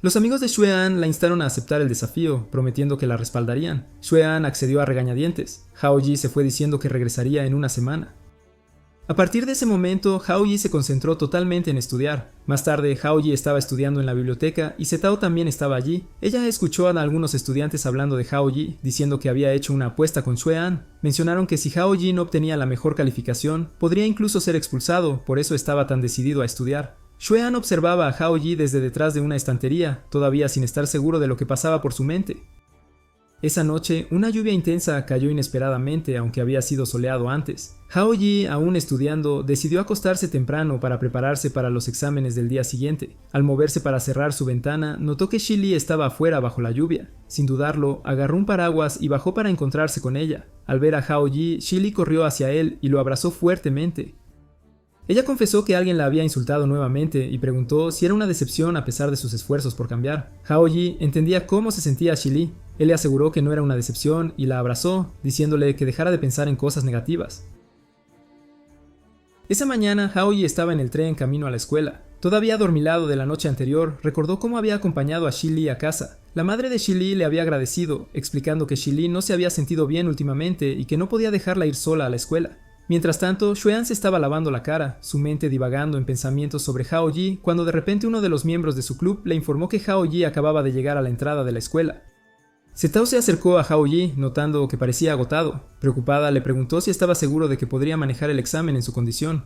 Los amigos de Xue-an la instaron a aceptar el desafío, prometiendo que la respaldarían. Xue-an accedió a regañadientes. Hao Yi se fue diciendo que regresaría en una semana. A partir de ese momento, Hao Yi se concentró totalmente en estudiar. Más tarde, Hao Yi estaba estudiando en la biblioteca y Zetao también estaba allí. Ella escuchó a algunos estudiantes hablando de Hao Yi, diciendo que había hecho una apuesta con Xue-an. Mencionaron que si Hao Yi no obtenía la mejor calificación, podría incluso ser expulsado, por eso estaba tan decidido a estudiar. Xue-an observaba a Hao Yi desde detrás de una estantería, todavía sin estar seguro de lo que pasaba por su mente. Esa noche, una lluvia intensa cayó inesperadamente, aunque había sido soleado antes. Hao Yi, aún estudiando, decidió acostarse temprano para prepararse para los exámenes del día siguiente. Al moverse para cerrar su ventana, notó que Shi Li estaba afuera bajo la lluvia. Sin dudarlo, agarró un paraguas y bajó para encontrarse con ella. Al ver a Hao Yi, Shi Li corrió hacia él y lo abrazó fuertemente. Ella confesó que alguien la había insultado nuevamente y preguntó si era una decepción a pesar de sus esfuerzos por cambiar. Hao Yi entendía cómo se sentía Shi Li. Él le aseguró que no era una decepción y la abrazó, diciéndole que dejara de pensar en cosas negativas. Esa mañana, Hao Yi estaba en el tren camino a la escuela. Todavía adormilado de la noche anterior, recordó cómo había acompañado a Shi Li a casa. La madre de Shi Li le había agradecido, explicando que Shi Li no se había sentido bien últimamente y que no podía dejarla ir sola a la escuela. Mientras tanto, Xue-an se estaba lavando la cara, su mente divagando en pensamientos sobre Hao Yi, cuando de repente uno de los miembros de su club le informó que Hao Yi acababa de llegar a la entrada de la escuela. Zetao se acercó a Hao Yi, notando que parecía agotado. Preocupada, le preguntó si estaba seguro de que podría manejar el examen en su condición.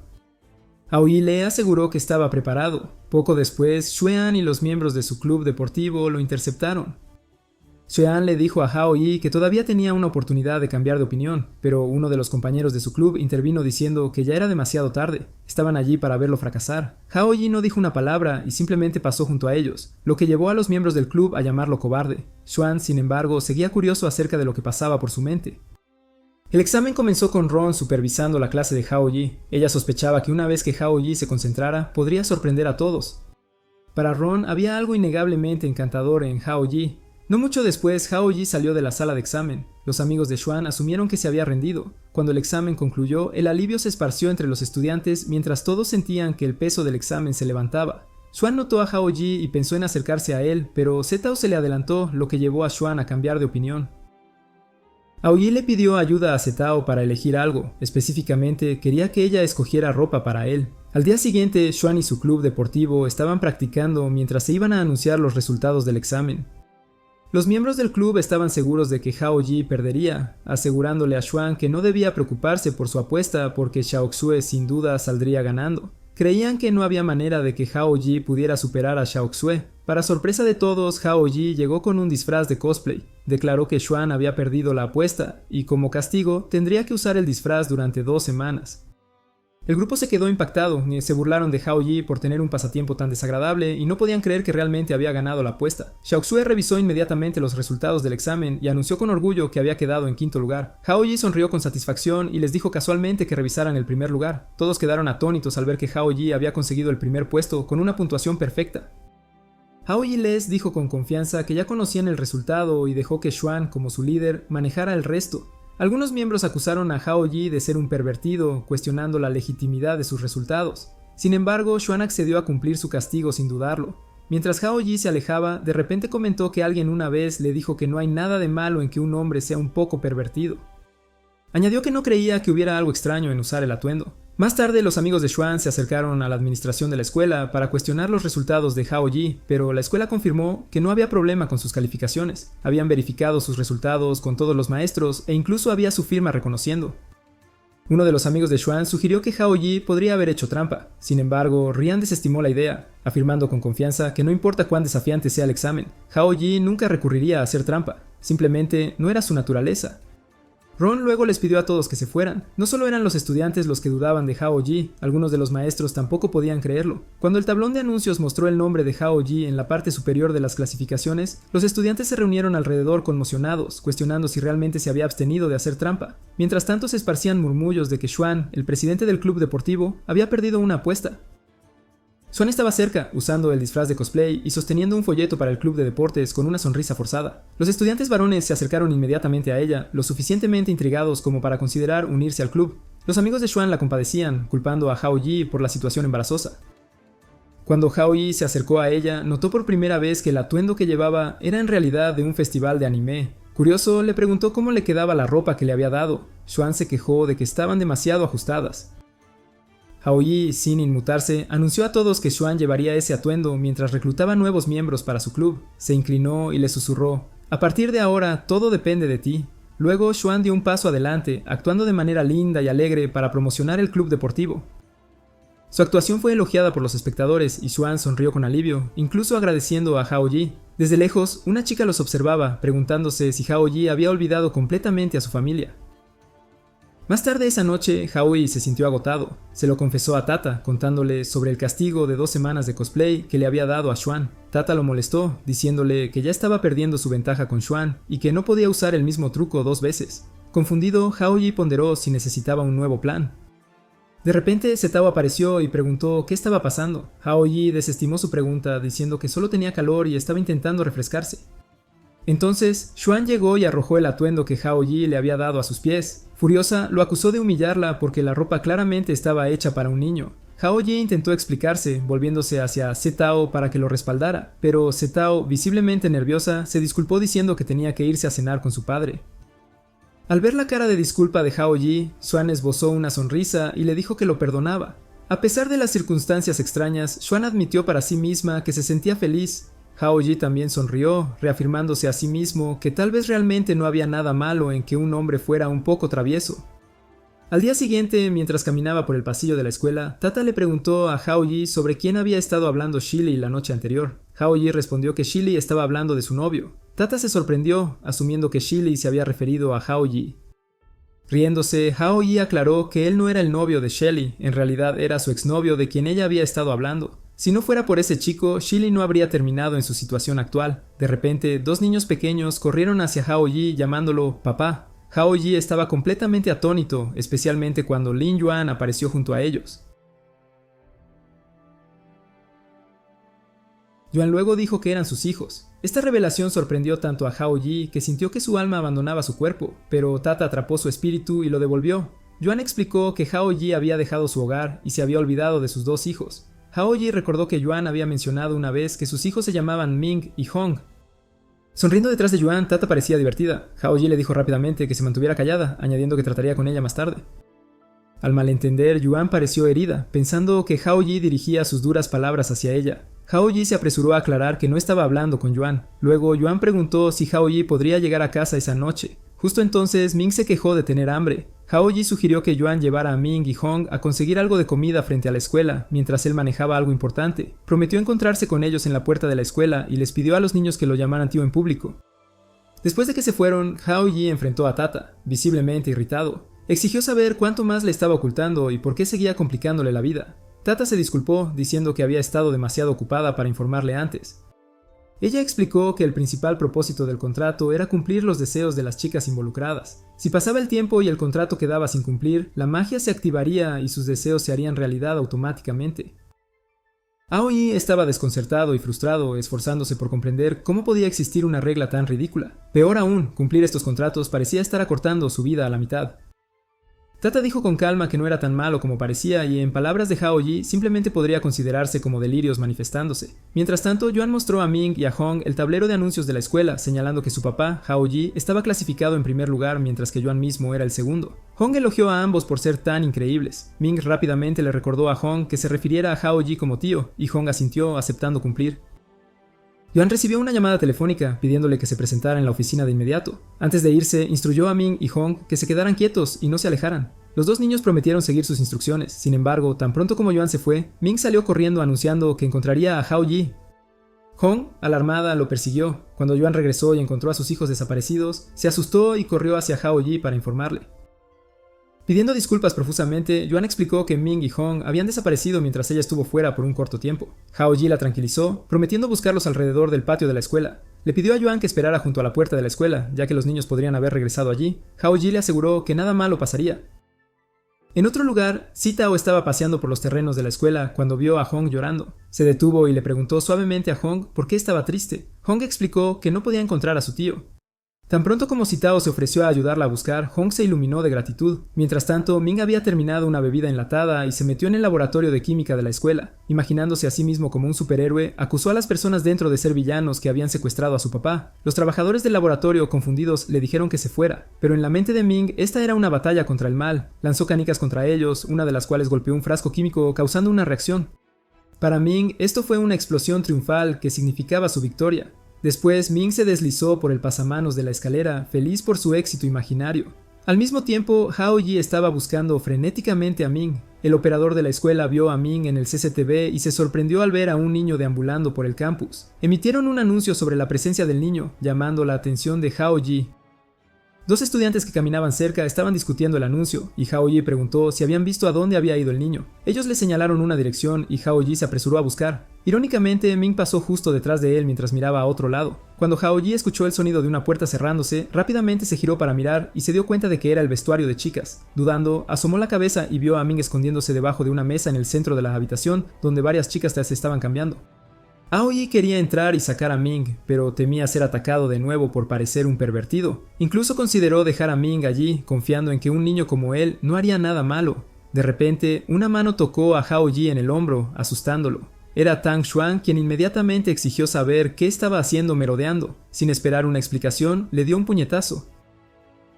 Hao Yi le aseguró que estaba preparado. Poco después, Xue-an y los miembros de su club deportivo lo interceptaron. Xue-an le dijo a Hao Yi que todavía tenía una oportunidad de cambiar de opinión, pero uno de los compañeros de su club intervino diciendo que ya era demasiado tarde. Estaban allí para verlo fracasar. Hao Yi no dijo una palabra y simplemente pasó junto a ellos, lo que llevó a los miembros del club a llamarlo cobarde. Xuan, sin embargo, seguía curioso acerca de lo que pasaba por su mente. El examen comenzó con Ron supervisando la clase de Hao Yi. Ella sospechaba que una vez que Hao Yi se concentrara, podría sorprender a todos. Para Ron había algo innegablemente encantador en Hao Yi. No mucho después, Hao Yi salió de la sala de examen. Los amigos de Xuan asumieron que se había rendido. Cuando el examen concluyó, el alivio se esparció entre los estudiantes mientras todos sentían que el peso del examen se levantaba. Xuan notó a Hao Yi y pensó en acercarse a él, pero Zetao se le adelantó, lo que llevó a Xuan a cambiar de opinión. Hao Yi le pidió ayuda a Zetao para elegir algo, específicamente quería que ella escogiera ropa para él. Al día siguiente, Xuan y su club deportivo estaban practicando mientras se iban a anunciar los resultados del examen. Los miembros del club estaban seguros de que Hao Yi perdería, asegurándole a Xuan que no debía preocuparse por su apuesta porque Xiaoxue sin duda saldría ganando. Creían que no había manera de que Hao Yi pudiera superar a Xiaoxue. Para sorpresa de todos, Hao Yi llegó con un disfraz de cosplay. Declaró que Xuan había perdido la apuesta y, como castigo, tendría que usar el disfraz durante 2 semanas. El grupo se quedó impactado, se burlaron de Hao Yi por tener un pasatiempo tan desagradable y no podían creer que realmente había ganado la apuesta. Xiaoxue revisó inmediatamente los resultados del examen y anunció con orgullo que había quedado en 5º lugar. Hao Yi sonrió con satisfacción y les dijo casualmente que revisaran el primer lugar. Todos quedaron atónitos al ver que Hao Yi había conseguido el primer puesto con una puntuación perfecta. Hao Yi les dijo con confianza que ya conocían el resultado y dejó que Xuan, como su líder, manejara el resto. Algunos miembros acusaron a Hao Yi de ser un pervertido, cuestionando la legitimidad de sus resultados. Sin embargo, Xuan accedió a cumplir su castigo sin dudarlo. Mientras Hao Yi se alejaba, de repente comentó que alguien una vez le dijo que no hay nada de malo en que un hombre sea un poco pervertido. Añadió que no creía que hubiera algo extraño en usar el atuendo. Más tarde, los amigos de Xuan se acercaron a la administración de la escuela para cuestionar los resultados de Hao Yi, pero la escuela confirmó que no había problema con sus calificaciones. Habían verificado sus resultados con todos los maestros e incluso había su firma reconociendo. Uno de los amigos de Xuan sugirió que Hao Yi podría haber hecho trampa. Sin embargo, Rian desestimó la idea, afirmando con confianza que no importa cuán desafiante sea el examen, Hao Yi nunca recurriría a hacer trampa. Simplemente no era su naturaleza. Ron luego les pidió a todos que se fueran. No solo eran los estudiantes los que dudaban de Hao Yi, algunos de los maestros tampoco podían creerlo. Cuando el tablón de anuncios mostró el nombre de Hao Yi en la parte superior de las clasificaciones, los estudiantes se reunieron alrededor conmocionados, cuestionando si realmente se había abstenido de hacer trampa. Mientras tanto se esparcían murmullos de que Xuan, el presidente del club deportivo, había perdido una apuesta. Xuan estaba cerca, usando el disfraz de cosplay y sosteniendo un folleto para el club de deportes con una sonrisa forzada. Los estudiantes varones se acercaron inmediatamente a ella, lo suficientemente intrigados como para considerar unirse al club. Los amigos de Xuan la compadecían, culpando a Hao Yi por la situación embarazosa. Cuando Hao Yi se acercó a ella, notó por primera vez que el atuendo que llevaba era en realidad de un festival de anime. Curioso, le preguntó cómo le quedaba la ropa que le había dado. Xuan se quejó de que estaban demasiado ajustadas. Hao Yi, sin inmutarse, anunció a todos que Xuan llevaría ese atuendo mientras reclutaba nuevos miembros para su club. Se inclinó y le susurró: «A partir de ahora, todo depende de ti». Luego, Xuan dio un paso adelante, actuando de manera linda y alegre para promocionar el club deportivo. Su actuación fue elogiada por los espectadores y Xuan sonrió con alivio, incluso agradeciendo a Hao Yi. Desde lejos, una chica los observaba, preguntándose si Hao Yi había olvidado completamente a su familia. Más tarde esa noche, Hao Yi se sintió agotado. Se lo confesó a Tata, contándole sobre el castigo de 2 semanas de cosplay que le había dado a Xuan. Tata lo molestó, diciéndole que ya estaba perdiendo su ventaja con Xuan y que no podía usar el mismo truco 2 veces. Confundido, Hao Yi ponderó si necesitaba un nuevo plan. De repente, Zetao apareció y preguntó qué estaba pasando. Hao Yi desestimó su pregunta, diciendo que solo tenía calor y estaba intentando refrescarse. Entonces, Xuan llegó y arrojó el atuendo que Hao Yi le había dado a sus pies. Furiosa, lo acusó de humillarla porque la ropa claramente estaba hecha para un niño. Hao Yi intentó explicarse, volviéndose hacia Zetao para que lo respaldara, pero Zetao, visiblemente nerviosa, se disculpó diciendo que tenía que irse a cenar con su padre. Al ver la cara de disculpa de Hao Yi, Xuan esbozó una sonrisa y le dijo que lo perdonaba. A pesar de las circunstancias extrañas, Xuan admitió para sí misma que se sentía feliz. Hao Yi también sonrió, reafirmándose a sí mismo que tal vez realmente no había nada malo en que un hombre fuera un poco travieso. Al día siguiente, mientras caminaba por el pasillo de la escuela, Tata le preguntó a Hao Yi sobre quién había estado hablando Shilly la noche anterior. Hao Yi respondió que Shilly estaba hablando de su novio. Tata se sorprendió, asumiendo que Shilly se había referido a Hao Yi. Riéndose, Hao Yi aclaró que él no era el novio de Shelly, en realidad era su exnovio de quien ella había estado hablando. Si no fuera por ese chico, Shilly no habría terminado en su situación actual. De repente, 2 niños pequeños corrieron hacia Hao Yi llamándolo papá. Hao Yi estaba completamente atónito, especialmente cuando Lin Yuan apareció junto a ellos. Yuan luego dijo que eran sus hijos. Esta revelación sorprendió tanto a Hao Yi que sintió que su alma abandonaba su cuerpo, pero Tata atrapó su espíritu y lo devolvió. Yuan explicó que Hao Yi había dejado su hogar y se había olvidado de sus 2 hijos. Hao Yi recordó que Yuan había mencionado una vez que sus hijos se llamaban Ming y Hong. Sonriendo detrás de Yuan, Tata parecía divertida. Hao Yi le dijo rápidamente que se mantuviera callada, añadiendo que trataría con ella más tarde. Al malentender, Yuan pareció herida, pensando que Hao Yi dirigía sus duras palabras hacia ella. Hao Yi se apresuró a aclarar que no estaba hablando con Yuan. Luego, Yuan preguntó si Hao Yi podría llegar a casa esa noche. Justo entonces, Ming se quejó de tener hambre. Hao Yi sugirió que Yuan llevara a Ming y Hong a conseguir algo de comida frente a la escuela, mientras él manejaba algo importante. Prometió encontrarse con ellos en la puerta de la escuela y les pidió a los niños que lo llamaran tío en público. Después de que se fueron, Hao Yi enfrentó a Tata, visiblemente irritado. Exigió saber cuánto más le estaba ocultando y por qué seguía complicándole la vida. Tata se disculpó, diciendo que había estado demasiado ocupada para informarle antes. Ella explicó que el principal propósito del contrato era cumplir los deseos de las chicas involucradas. Si pasaba el tiempo y el contrato quedaba sin cumplir, la magia se activaría y sus deseos se harían realidad automáticamente. Aoi estaba desconcertado y frustrado, esforzándose por comprender cómo podía existir una regla tan ridícula. Peor aún, cumplir estos contratos parecía estar acortando su vida a la mitad. Tata dijo con calma que no era tan malo como parecía y en palabras de Hao Yi simplemente podría considerarse como delirios manifestándose. Mientras tanto, Yuan mostró a Ming y a Hong el tablero de anuncios de la escuela, señalando que su papá, Hao Yi, estaba clasificado en primer lugar mientras que Yuan mismo era el segundo. Hong elogió a ambos por ser tan increíbles. Ming rápidamente le recordó a Hong que se refiriera a Hao Yi como tío, y Hong asintió, aceptando cumplir. Yuan recibió una llamada telefónica pidiéndole que se presentara en la oficina de inmediato. Antes de irse, instruyó a Ming y Hong que se quedaran quietos y no se alejaran. Los dos niños prometieron seguir sus instrucciones. Sin embargo, tan pronto como Yuan se fue, Ming salió corriendo anunciando que encontraría a Hao Yi. Hong, alarmada, lo persiguió. Cuando Yuan regresó y encontró a sus hijos desaparecidos, se asustó y corrió hacia Hao Yi para informarle. Pidiendo disculpas profusamente, Yuan explicó que Ming y Hong habían desaparecido mientras ella estuvo fuera por un corto tiempo. Hao Yi la tranquilizó, prometiendo buscarlos alrededor del patio de la escuela. Le pidió a Yuan que esperara junto a la puerta de la escuela, ya que los niños podrían haber regresado allí. Hao Yi le aseguró que nada malo pasaría. En otro lugar, Sitao estaba paseando por los terrenos de la escuela cuando vio a Hong llorando. Se detuvo y le preguntó suavemente a Hong por qué estaba triste. Hong explicó que no podía encontrar a su tío. Tan pronto como Sitao se ofreció a ayudarla a buscar, Hong se iluminó de gratitud. Mientras tanto, Ming había terminado una bebida enlatada y se metió en el laboratorio de química de la escuela. Imaginándose a sí mismo como un superhéroe, acusó a las personas dentro de ser villanos que habían secuestrado a su papá. Los trabajadores del laboratorio, confundidos, le dijeron que se fuera, pero en la mente de Ming esta era una batalla contra el mal. Lanzó canicas contra ellos, una de las cuales golpeó un frasco químico causando una reacción. Para Ming, esto fue una explosión triunfal que significaba su victoria. Después, Ming se deslizó por el pasamanos de la escalera, feliz por su éxito imaginario. Al mismo tiempo, Hao Yi estaba buscando frenéticamente a Ming. El operador de la escuela vio a Ming en el CCTV y se sorprendió al ver a un niño deambulando por el campus. Emitieron un anuncio sobre la presencia del niño, llamando la atención de Hao Yi. Dos estudiantes que caminaban cerca estaban discutiendo el anuncio, y Hao Yi preguntó si habían visto a dónde había ido el niño. Ellos le señalaron una dirección y Hao Yi se apresuró a buscar. Irónicamente, Ming pasó justo detrás de él mientras miraba a otro lado. Cuando Hao Yi escuchó el sonido de una puerta cerrándose, rápidamente se giró para mirar y se dio cuenta de que era el vestuario de chicas. Dudando, asomó la cabeza y vio a Ming escondiéndose debajo de una mesa en el centro de la habitación, donde varias chicas se estaban cambiando. Hao Yi quería entrar y sacar a Ming, pero temía ser atacado de nuevo por parecer un pervertido. Incluso consideró dejar a Ming allí, confiando en que un niño como él no haría nada malo. De repente, una mano tocó a Hao Yi en el hombro, asustándolo. Era Tang Xuan quien inmediatamente exigió saber qué estaba haciendo merodeando. Sin esperar una explicación, le dio un puñetazo.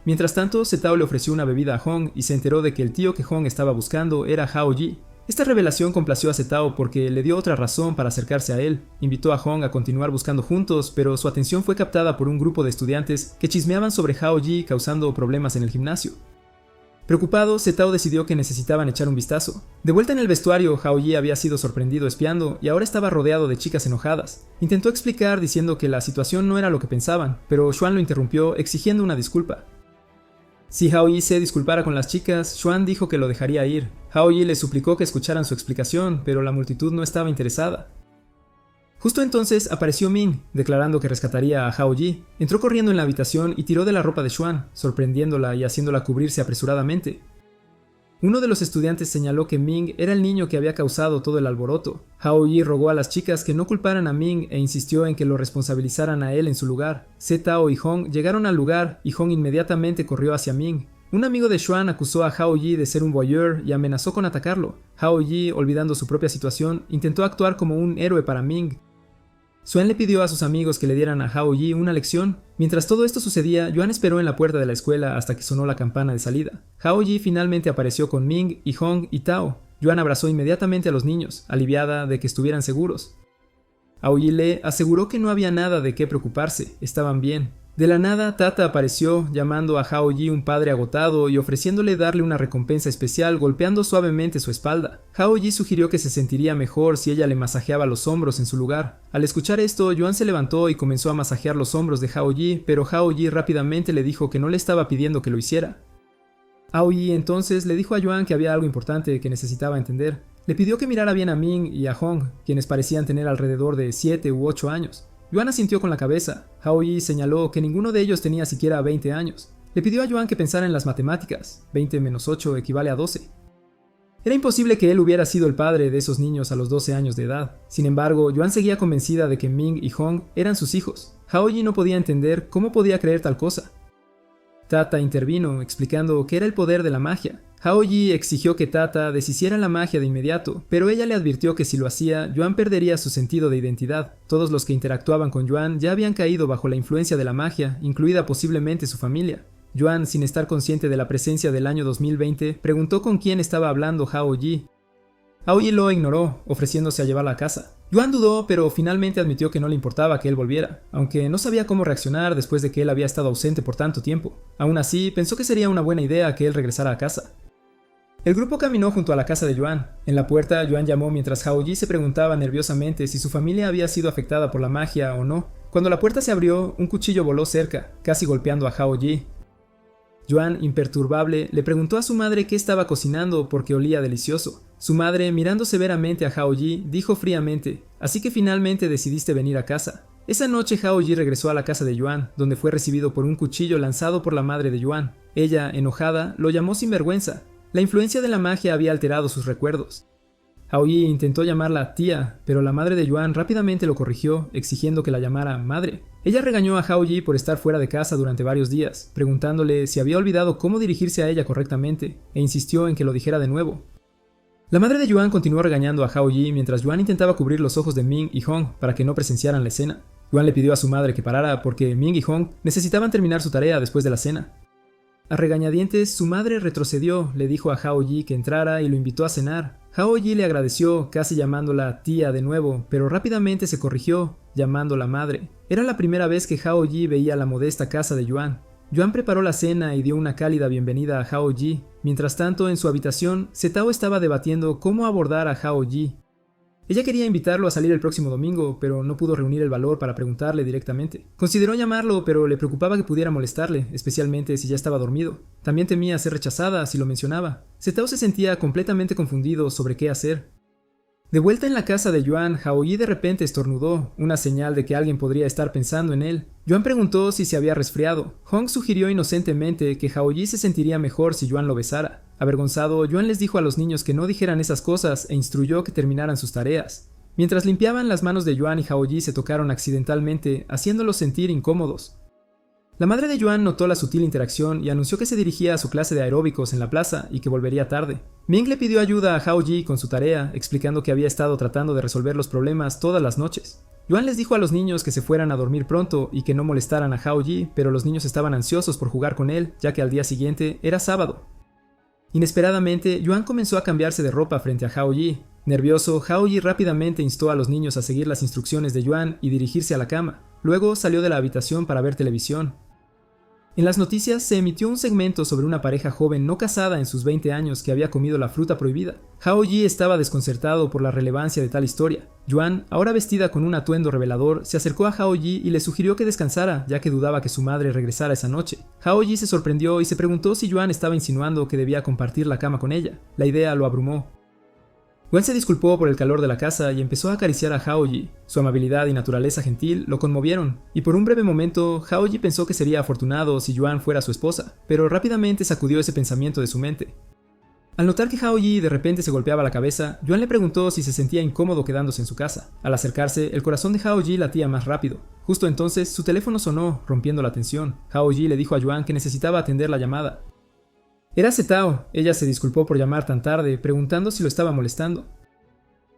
Mientras tanto, Setao le ofreció una bebida a Hong y se enteró de que el tío que Hong estaba buscando era Hao Yi. Esta revelación complació a Setao porque le dio otra razón para acercarse a él. Invitó a Hong a continuar buscando juntos, pero su atención fue captada por un grupo de estudiantes que chismeaban sobre Hao Yi causando problemas en el gimnasio. Preocupado, Setao decidió que necesitaban echar un vistazo. De vuelta en el vestuario, Hao Yi había sido sorprendido espiando y ahora estaba rodeado de chicas enojadas. Intentó explicar diciendo que la situación no era lo que pensaban, pero Xuan lo interrumpió exigiendo una disculpa. Si Hao Yi se disculpara con las chicas, Xuan dijo que lo dejaría ir. Hao Yi le suplicó que escucharan su explicación, pero la multitud no estaba interesada. Justo entonces apareció Ming, declarando que rescataría a Hao Yi. Entró corriendo en la habitación y tiró de la ropa de Xuan, sorprendiéndola y haciéndola cubrirse apresuradamente. Uno de los estudiantes señaló que Ming era el niño que había causado todo el alboroto. Hao Yi rogó a las chicas que no culparan a Ming e insistió en que lo responsabilizaran a él en su lugar. Setao y Hong llegaron al lugar y Hong inmediatamente corrió hacia Ming. Un amigo de Xuan acusó a Hao Yi de ser un voyeur y amenazó con atacarlo. Hao Yi, olvidando su propia situación, intentó actuar como un héroe para Ming. Xuan le pidió a sus amigos que le dieran a Hao Yi una lección. Mientras todo esto sucedía, Yuan esperó en la puerta de la escuela hasta que sonó la campana de salida. Hao Yi finalmente apareció con Ming y Hong y Tao. Yuan abrazó inmediatamente a los niños, aliviada de que estuvieran seguros. Hao Yi le aseguró que no había nada de qué preocuparse, estaban bien. De la nada, Tata apareció, llamando a Hao Yi un padre agotado y ofreciéndole darle una recompensa especial golpeando suavemente su espalda. Hao Yi sugirió que se sentiría mejor si ella le masajeaba los hombros en su lugar. Al escuchar esto, Yuan se levantó y comenzó a masajear los hombros de Hao Yi, pero Hao Yi rápidamente le dijo que no le estaba pidiendo que lo hiciera. Hao Yi entonces le dijo a Yuan que había algo importante que necesitaba entender. Le pidió que mirara bien a Ming y a Hong, quienes parecían tener alrededor de 7 u 8 años. Yuan asintió con la cabeza. Hao Yi señaló que ninguno de ellos tenía siquiera 20 años. Le pidió a Yuan que pensara en las matemáticas. 20 menos 8 equivale a 12. Era imposible que él hubiera sido el padre de esos niños a los 12 años de edad. Sin embargo, Yuan seguía convencida de que Ming y Hong eran sus hijos. Hao Yi no podía entender cómo podía creer tal cosa. Tata intervino, explicando que era el poder de la magia. Hao-yi exigió que Tata deshiciera la magia de inmediato, pero ella le advirtió que si lo hacía, Yuan perdería su sentido de identidad. Todos los que interactuaban con Yuan ya habían caído bajo la influencia de la magia, incluida posiblemente su familia. Yuan, sin estar consciente de la presencia del año 2020, preguntó con quién estaba hablando Hao-yi. Hao-yi lo ignoró, ofreciéndose a llevarla a casa. Yuan dudó, pero finalmente admitió que no le importaba que él volviera, aunque no sabía cómo reaccionar después de que él había estado ausente por tanto tiempo. Aún así, pensó que sería una buena idea que él regresara a casa. El grupo caminó junto a la casa de Yuan. En la puerta, Yuan llamó mientras Hao-yi se preguntaba nerviosamente si su familia había sido afectada por la magia o no. Cuando la puerta se abrió, un cuchillo voló cerca, casi golpeando a Hao-yi. Yuan, imperturbable, le preguntó a su madre qué estaba cocinando porque olía delicioso. Su madre, mirando severamente a Hao-yi, dijo fríamente: «Así que finalmente decidiste venir a casa». Esa noche Hao-yi regresó a la casa de Yuan, donde fue recibido por un cuchillo lanzado por la madre de Yuan. Ella, enojada, lo llamó sinvergüenza. La influencia de la magia había alterado sus recuerdos. Hao-yi intentó llamarla tía, pero la madre de Yuan rápidamente lo corrigió, exigiendo que la llamara madre. Ella regañó a Hao-yi por estar fuera de casa durante varios días, preguntándole si había olvidado cómo dirigirse a ella correctamente, e insistió en que lo dijera de nuevo. La madre de Yuan continuó regañando a Hao-yi mientras Yuan intentaba cubrir los ojos de Ming y Hong para que no presenciaran la escena. Yuan le pidió a su madre que parara porque Ming y Hong necesitaban terminar su tarea después de la cena. A regañadientes, su madre retrocedió, le dijo a Hao-yi que entrara y lo invitó a cenar. Hao-yi le agradeció, casi llamándola tía de nuevo, pero rápidamente se corrigió, llamándola madre. Era la primera vez que Hao-yi veía la modesta casa de Yuan. Yuan preparó la cena y dio una cálida bienvenida a Hao-yi. Mientras tanto, en su habitación, Zetao estaba debatiendo cómo abordar a Hao-yi. Ella quería invitarlo a salir el próximo domingo, pero no pudo reunir el valor para preguntarle directamente. Consideró llamarlo, pero le preocupaba que pudiera molestarle, especialmente si ya estaba dormido. También temía ser rechazada si lo mencionaba. Zetao se sentía completamente confundido sobre qué hacer. De vuelta en la casa de Yuan, Hao-yi de repente estornudó, una señal de que alguien podría estar pensando en él. Yuan preguntó si se había resfriado. Hong sugirió inocentemente que Hao-yi se sentiría mejor si Yuan lo besara. Avergonzado, Yuan les dijo a los niños que no dijeran esas cosas e instruyó que terminaran sus tareas. Mientras limpiaban, las manos de Yuan y Hao-yi se tocaron accidentalmente, haciéndolos sentir incómodos. La madre de Yuan notó la sutil interacción y anunció que se dirigía a su clase de aeróbicos en la plaza y que volvería tarde. Ming le pidió ayuda a Hao-yi con su tarea, explicando que había estado tratando de resolver los problemas todas las noches. Yuan les dijo a los niños que se fueran a dormir pronto y que no molestaran a Hao-yi, pero los niños estaban ansiosos por jugar con él, ya que al día siguiente era sábado. Inesperadamente, Yuan comenzó a cambiarse de ropa frente a Hao-yi. Nervioso, Hao-yi rápidamente instó a los niños a seguir las instrucciones de Yuan y dirigirse a la cama. Luego salió de la habitación para ver televisión. En las noticias se emitió un segmento sobre una pareja joven no casada en sus 20 años que había comido la fruta prohibida. Hao-yi estaba desconcertado por la relevancia de tal historia. Yuan, ahora vestida con un atuendo revelador, se acercó a Hao-yi y le sugirió que descansara, ya que dudaba que su madre regresara esa noche. Hao-yi se sorprendió y se preguntó si Yuan estaba insinuando que debía compartir la cama con ella. La idea lo abrumó. Yuan se disculpó por el calor de la casa y empezó a acariciar a Hao-yi. Su amabilidad y naturaleza gentil lo conmovieron, y por un breve momento Hao-yi pensó que sería afortunado si Yuan fuera su esposa, pero rápidamente sacudió ese pensamiento de su mente. Al notar que Hao-yi de repente se golpeaba la cabeza, Yuan le preguntó si se sentía incómodo quedándose en su casa. Al acercarse, el corazón de Hao-yi latía más rápido. Justo entonces, su teléfono sonó, rompiendo la tensión. Hao-yi le dijo a Yuan que necesitaba atender la llamada. Era Zetao. Ella se disculpó por llamar tan tarde, preguntando si lo estaba molestando.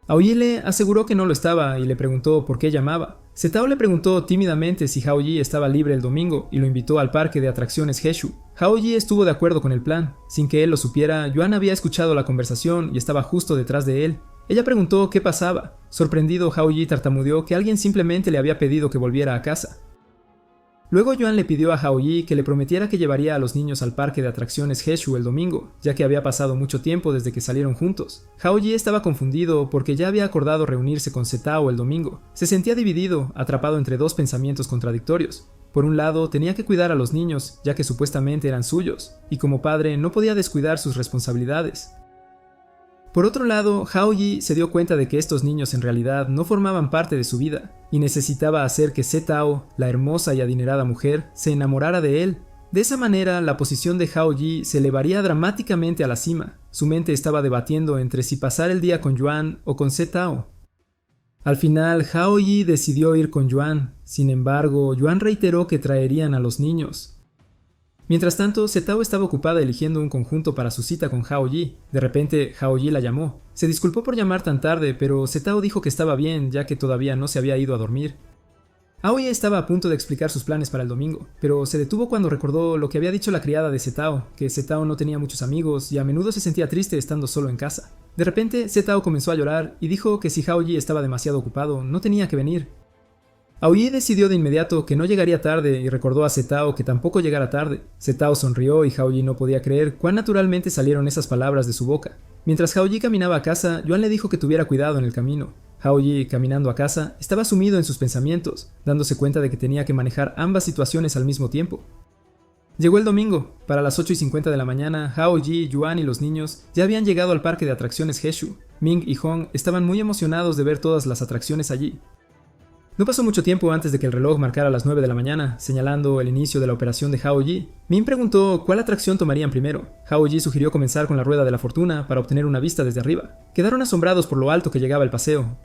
Hao-yi le aseguró que no lo estaba y le preguntó por qué llamaba. Zetao le preguntó tímidamente si Hao-yi estaba libre el domingo y lo invitó al parque de atracciones Heshu. Hao-yi estuvo de acuerdo con el plan. Sin que él lo supiera, Yuan había escuchado la conversación y estaba justo detrás de él. Ella preguntó qué pasaba. Sorprendido, Hao-yi tartamudeó que alguien simplemente le había pedido que volviera a casa. Luego Yuan le pidió a Hao-yi que le prometiera que llevaría a los niños al parque de atracciones Heshu el domingo, ya que había pasado mucho tiempo desde que salieron juntos. Hao-yi estaba confundido porque ya había acordado reunirse con Zetao el domingo. Se sentía dividido, atrapado entre dos pensamientos contradictorios. Por un lado, tenía que cuidar a los niños, ya que supuestamente eran suyos, y como padre no podía descuidar sus responsabilidades. Por otro lado, Hao-yi se dio cuenta de que estos niños en realidad no formaban parte de su vida, y necesitaba hacer que Zetao, la hermosa y adinerada mujer, se enamorara de él. De esa manera, la posición de Hao-yi se elevaría dramáticamente a la cima. Su mente estaba debatiendo entre si pasar el día con Yuan o con Zetao. Al final, Hao-yi decidió ir con Yuan. Sin embargo, Yuan reiteró que traerían a los niños. Mientras tanto, Setao estaba ocupada eligiendo un conjunto para su cita con Hao Yi. De repente, Hao Yi la llamó. Se disculpó por llamar tan tarde, pero Setao dijo que estaba bien, ya que todavía no se había ido a dormir. Aoi estaba a punto de explicar sus planes para el domingo, pero se detuvo cuando recordó lo que había dicho la criada de Setao, que Setao no tenía muchos amigos y a menudo se sentía triste estando solo en casa. De repente, Setao comenzó a llorar y dijo que si Hao Yi estaba demasiado ocupado, no tenía que venir. Aoi decidió de inmediato que no llegaría tarde y recordó a Setao que tampoco llegara tarde. Setao sonrió y Hao Yi no podía creer cuán naturalmente salieron esas palabras de su boca. Mientras Hao Yi caminaba a casa, Yuan le dijo que tuviera cuidado en el camino. Hao Yi, caminando a casa, estaba sumido en sus pensamientos, dándose cuenta de que tenía que manejar ambas situaciones al mismo tiempo. Llegó el domingo. Para las 8:50 de la mañana, Hao Yi, Yuan y los niños ya habían llegado al parque de atracciones Heshu. Ming y Hong estaban muy emocionados de ver todas las atracciones allí. No pasó mucho tiempo antes de que el reloj marcara las 9 de la mañana, señalando el inicio de la operación de Hao Yi. Ming preguntó cuál atracción tomarían primero. Hao Yi sugirió comenzar con la Rueda de la Fortuna para obtener una vista desde arriba. Quedaron asombrados por lo alto que llegaba el paseo.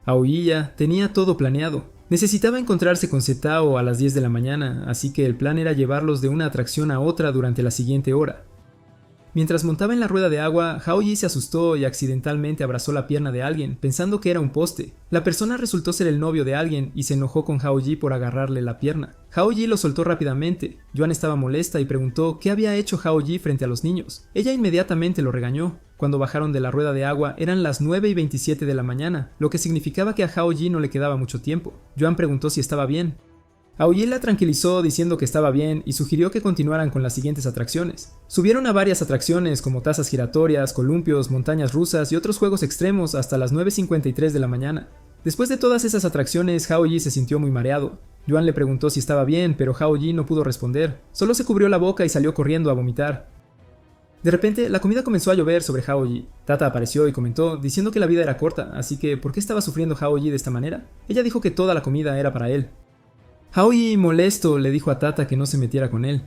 Aoi ya tenía todo planeado. Necesitaba encontrarse con Setao a las 10 de la mañana, así que el plan era llevarlos de una atracción a otra durante la siguiente hora. Mientras montaba en la rueda de agua, Hao Yi se asustó y accidentalmente abrazó la pierna de alguien, pensando que era un poste. La persona resultó ser el novio de alguien y se enojó con Hao Yi por agarrarle la pierna. Hao Yi lo soltó rápidamente. Yuan estaba molesta y preguntó qué había hecho Hao Yi frente a los niños. Ella inmediatamente lo regañó. Cuando bajaron de la rueda de agua eran las 9:27 de la mañana, lo que significaba que a Hao Yi no le quedaba mucho tiempo. Yuan preguntó si estaba bien. Hao Yi la tranquilizó diciendo que estaba bien y sugirió que continuaran con las siguientes atracciones. Subieron a varias atracciones como tazas giratorias, columpios, montañas rusas y otros juegos extremos hasta las 9:53 de la mañana. Después de todas esas atracciones, Hao Yi se sintió muy mareado. Yuan le preguntó si estaba bien, pero Hao Yi no pudo responder. Solo se cubrió la boca y salió corriendo a vomitar. De repente, la comida comenzó a llover sobre Hao Yi. Tata apareció y comentó, diciendo que la vida era corta, así que ¿por qué estaba sufriendo Hao Yi de esta manera? Ella dijo que toda la comida era para él. Hao Yi, molesto, le dijo a Tata que no se metiera con él.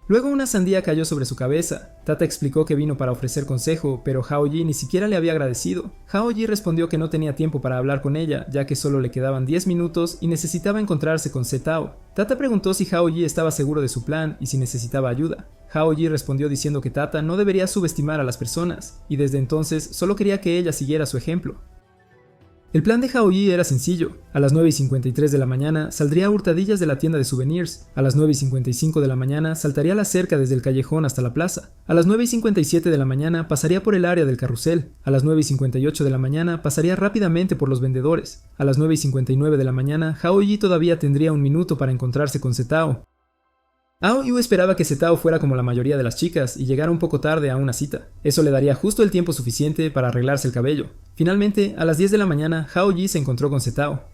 Luego una sandía cayó sobre su cabeza. Tata explicó que vino para ofrecer consejo, pero Hao Yi ni siquiera le había agradecido. Hao Yi respondió que no tenía tiempo para hablar con ella, ya que solo le quedaban 10 minutos y necesitaba encontrarse con Setao. Tata preguntó si Hao Yi estaba seguro de su plan y si necesitaba ayuda. Hao Yi respondió diciendo que Tata no debería subestimar a las personas, y desde entonces solo quería que ella siguiera su ejemplo. El plan de Hao Yi era sencillo. A las 9:53 de la mañana saldría a hurtadillas de la tienda de souvenirs. A las 9:55 de la mañana saltaría la cerca desde el callejón hasta la plaza. A las 9:57 de la mañana pasaría por el área del carrusel. A las 9:58 de la mañana pasaría rápidamente por los vendedores. A las 9:59 de la mañana, Hao Yi todavía tendría un minuto para encontrarse con Setao. Hao Yu esperaba que Setao fuera como la mayoría de las chicas y llegara un poco tarde a una cita. Eso le daría justo el tiempo suficiente para arreglarse el cabello. Finalmente, a las 10 de la mañana, Hao Yi se encontró con Setao.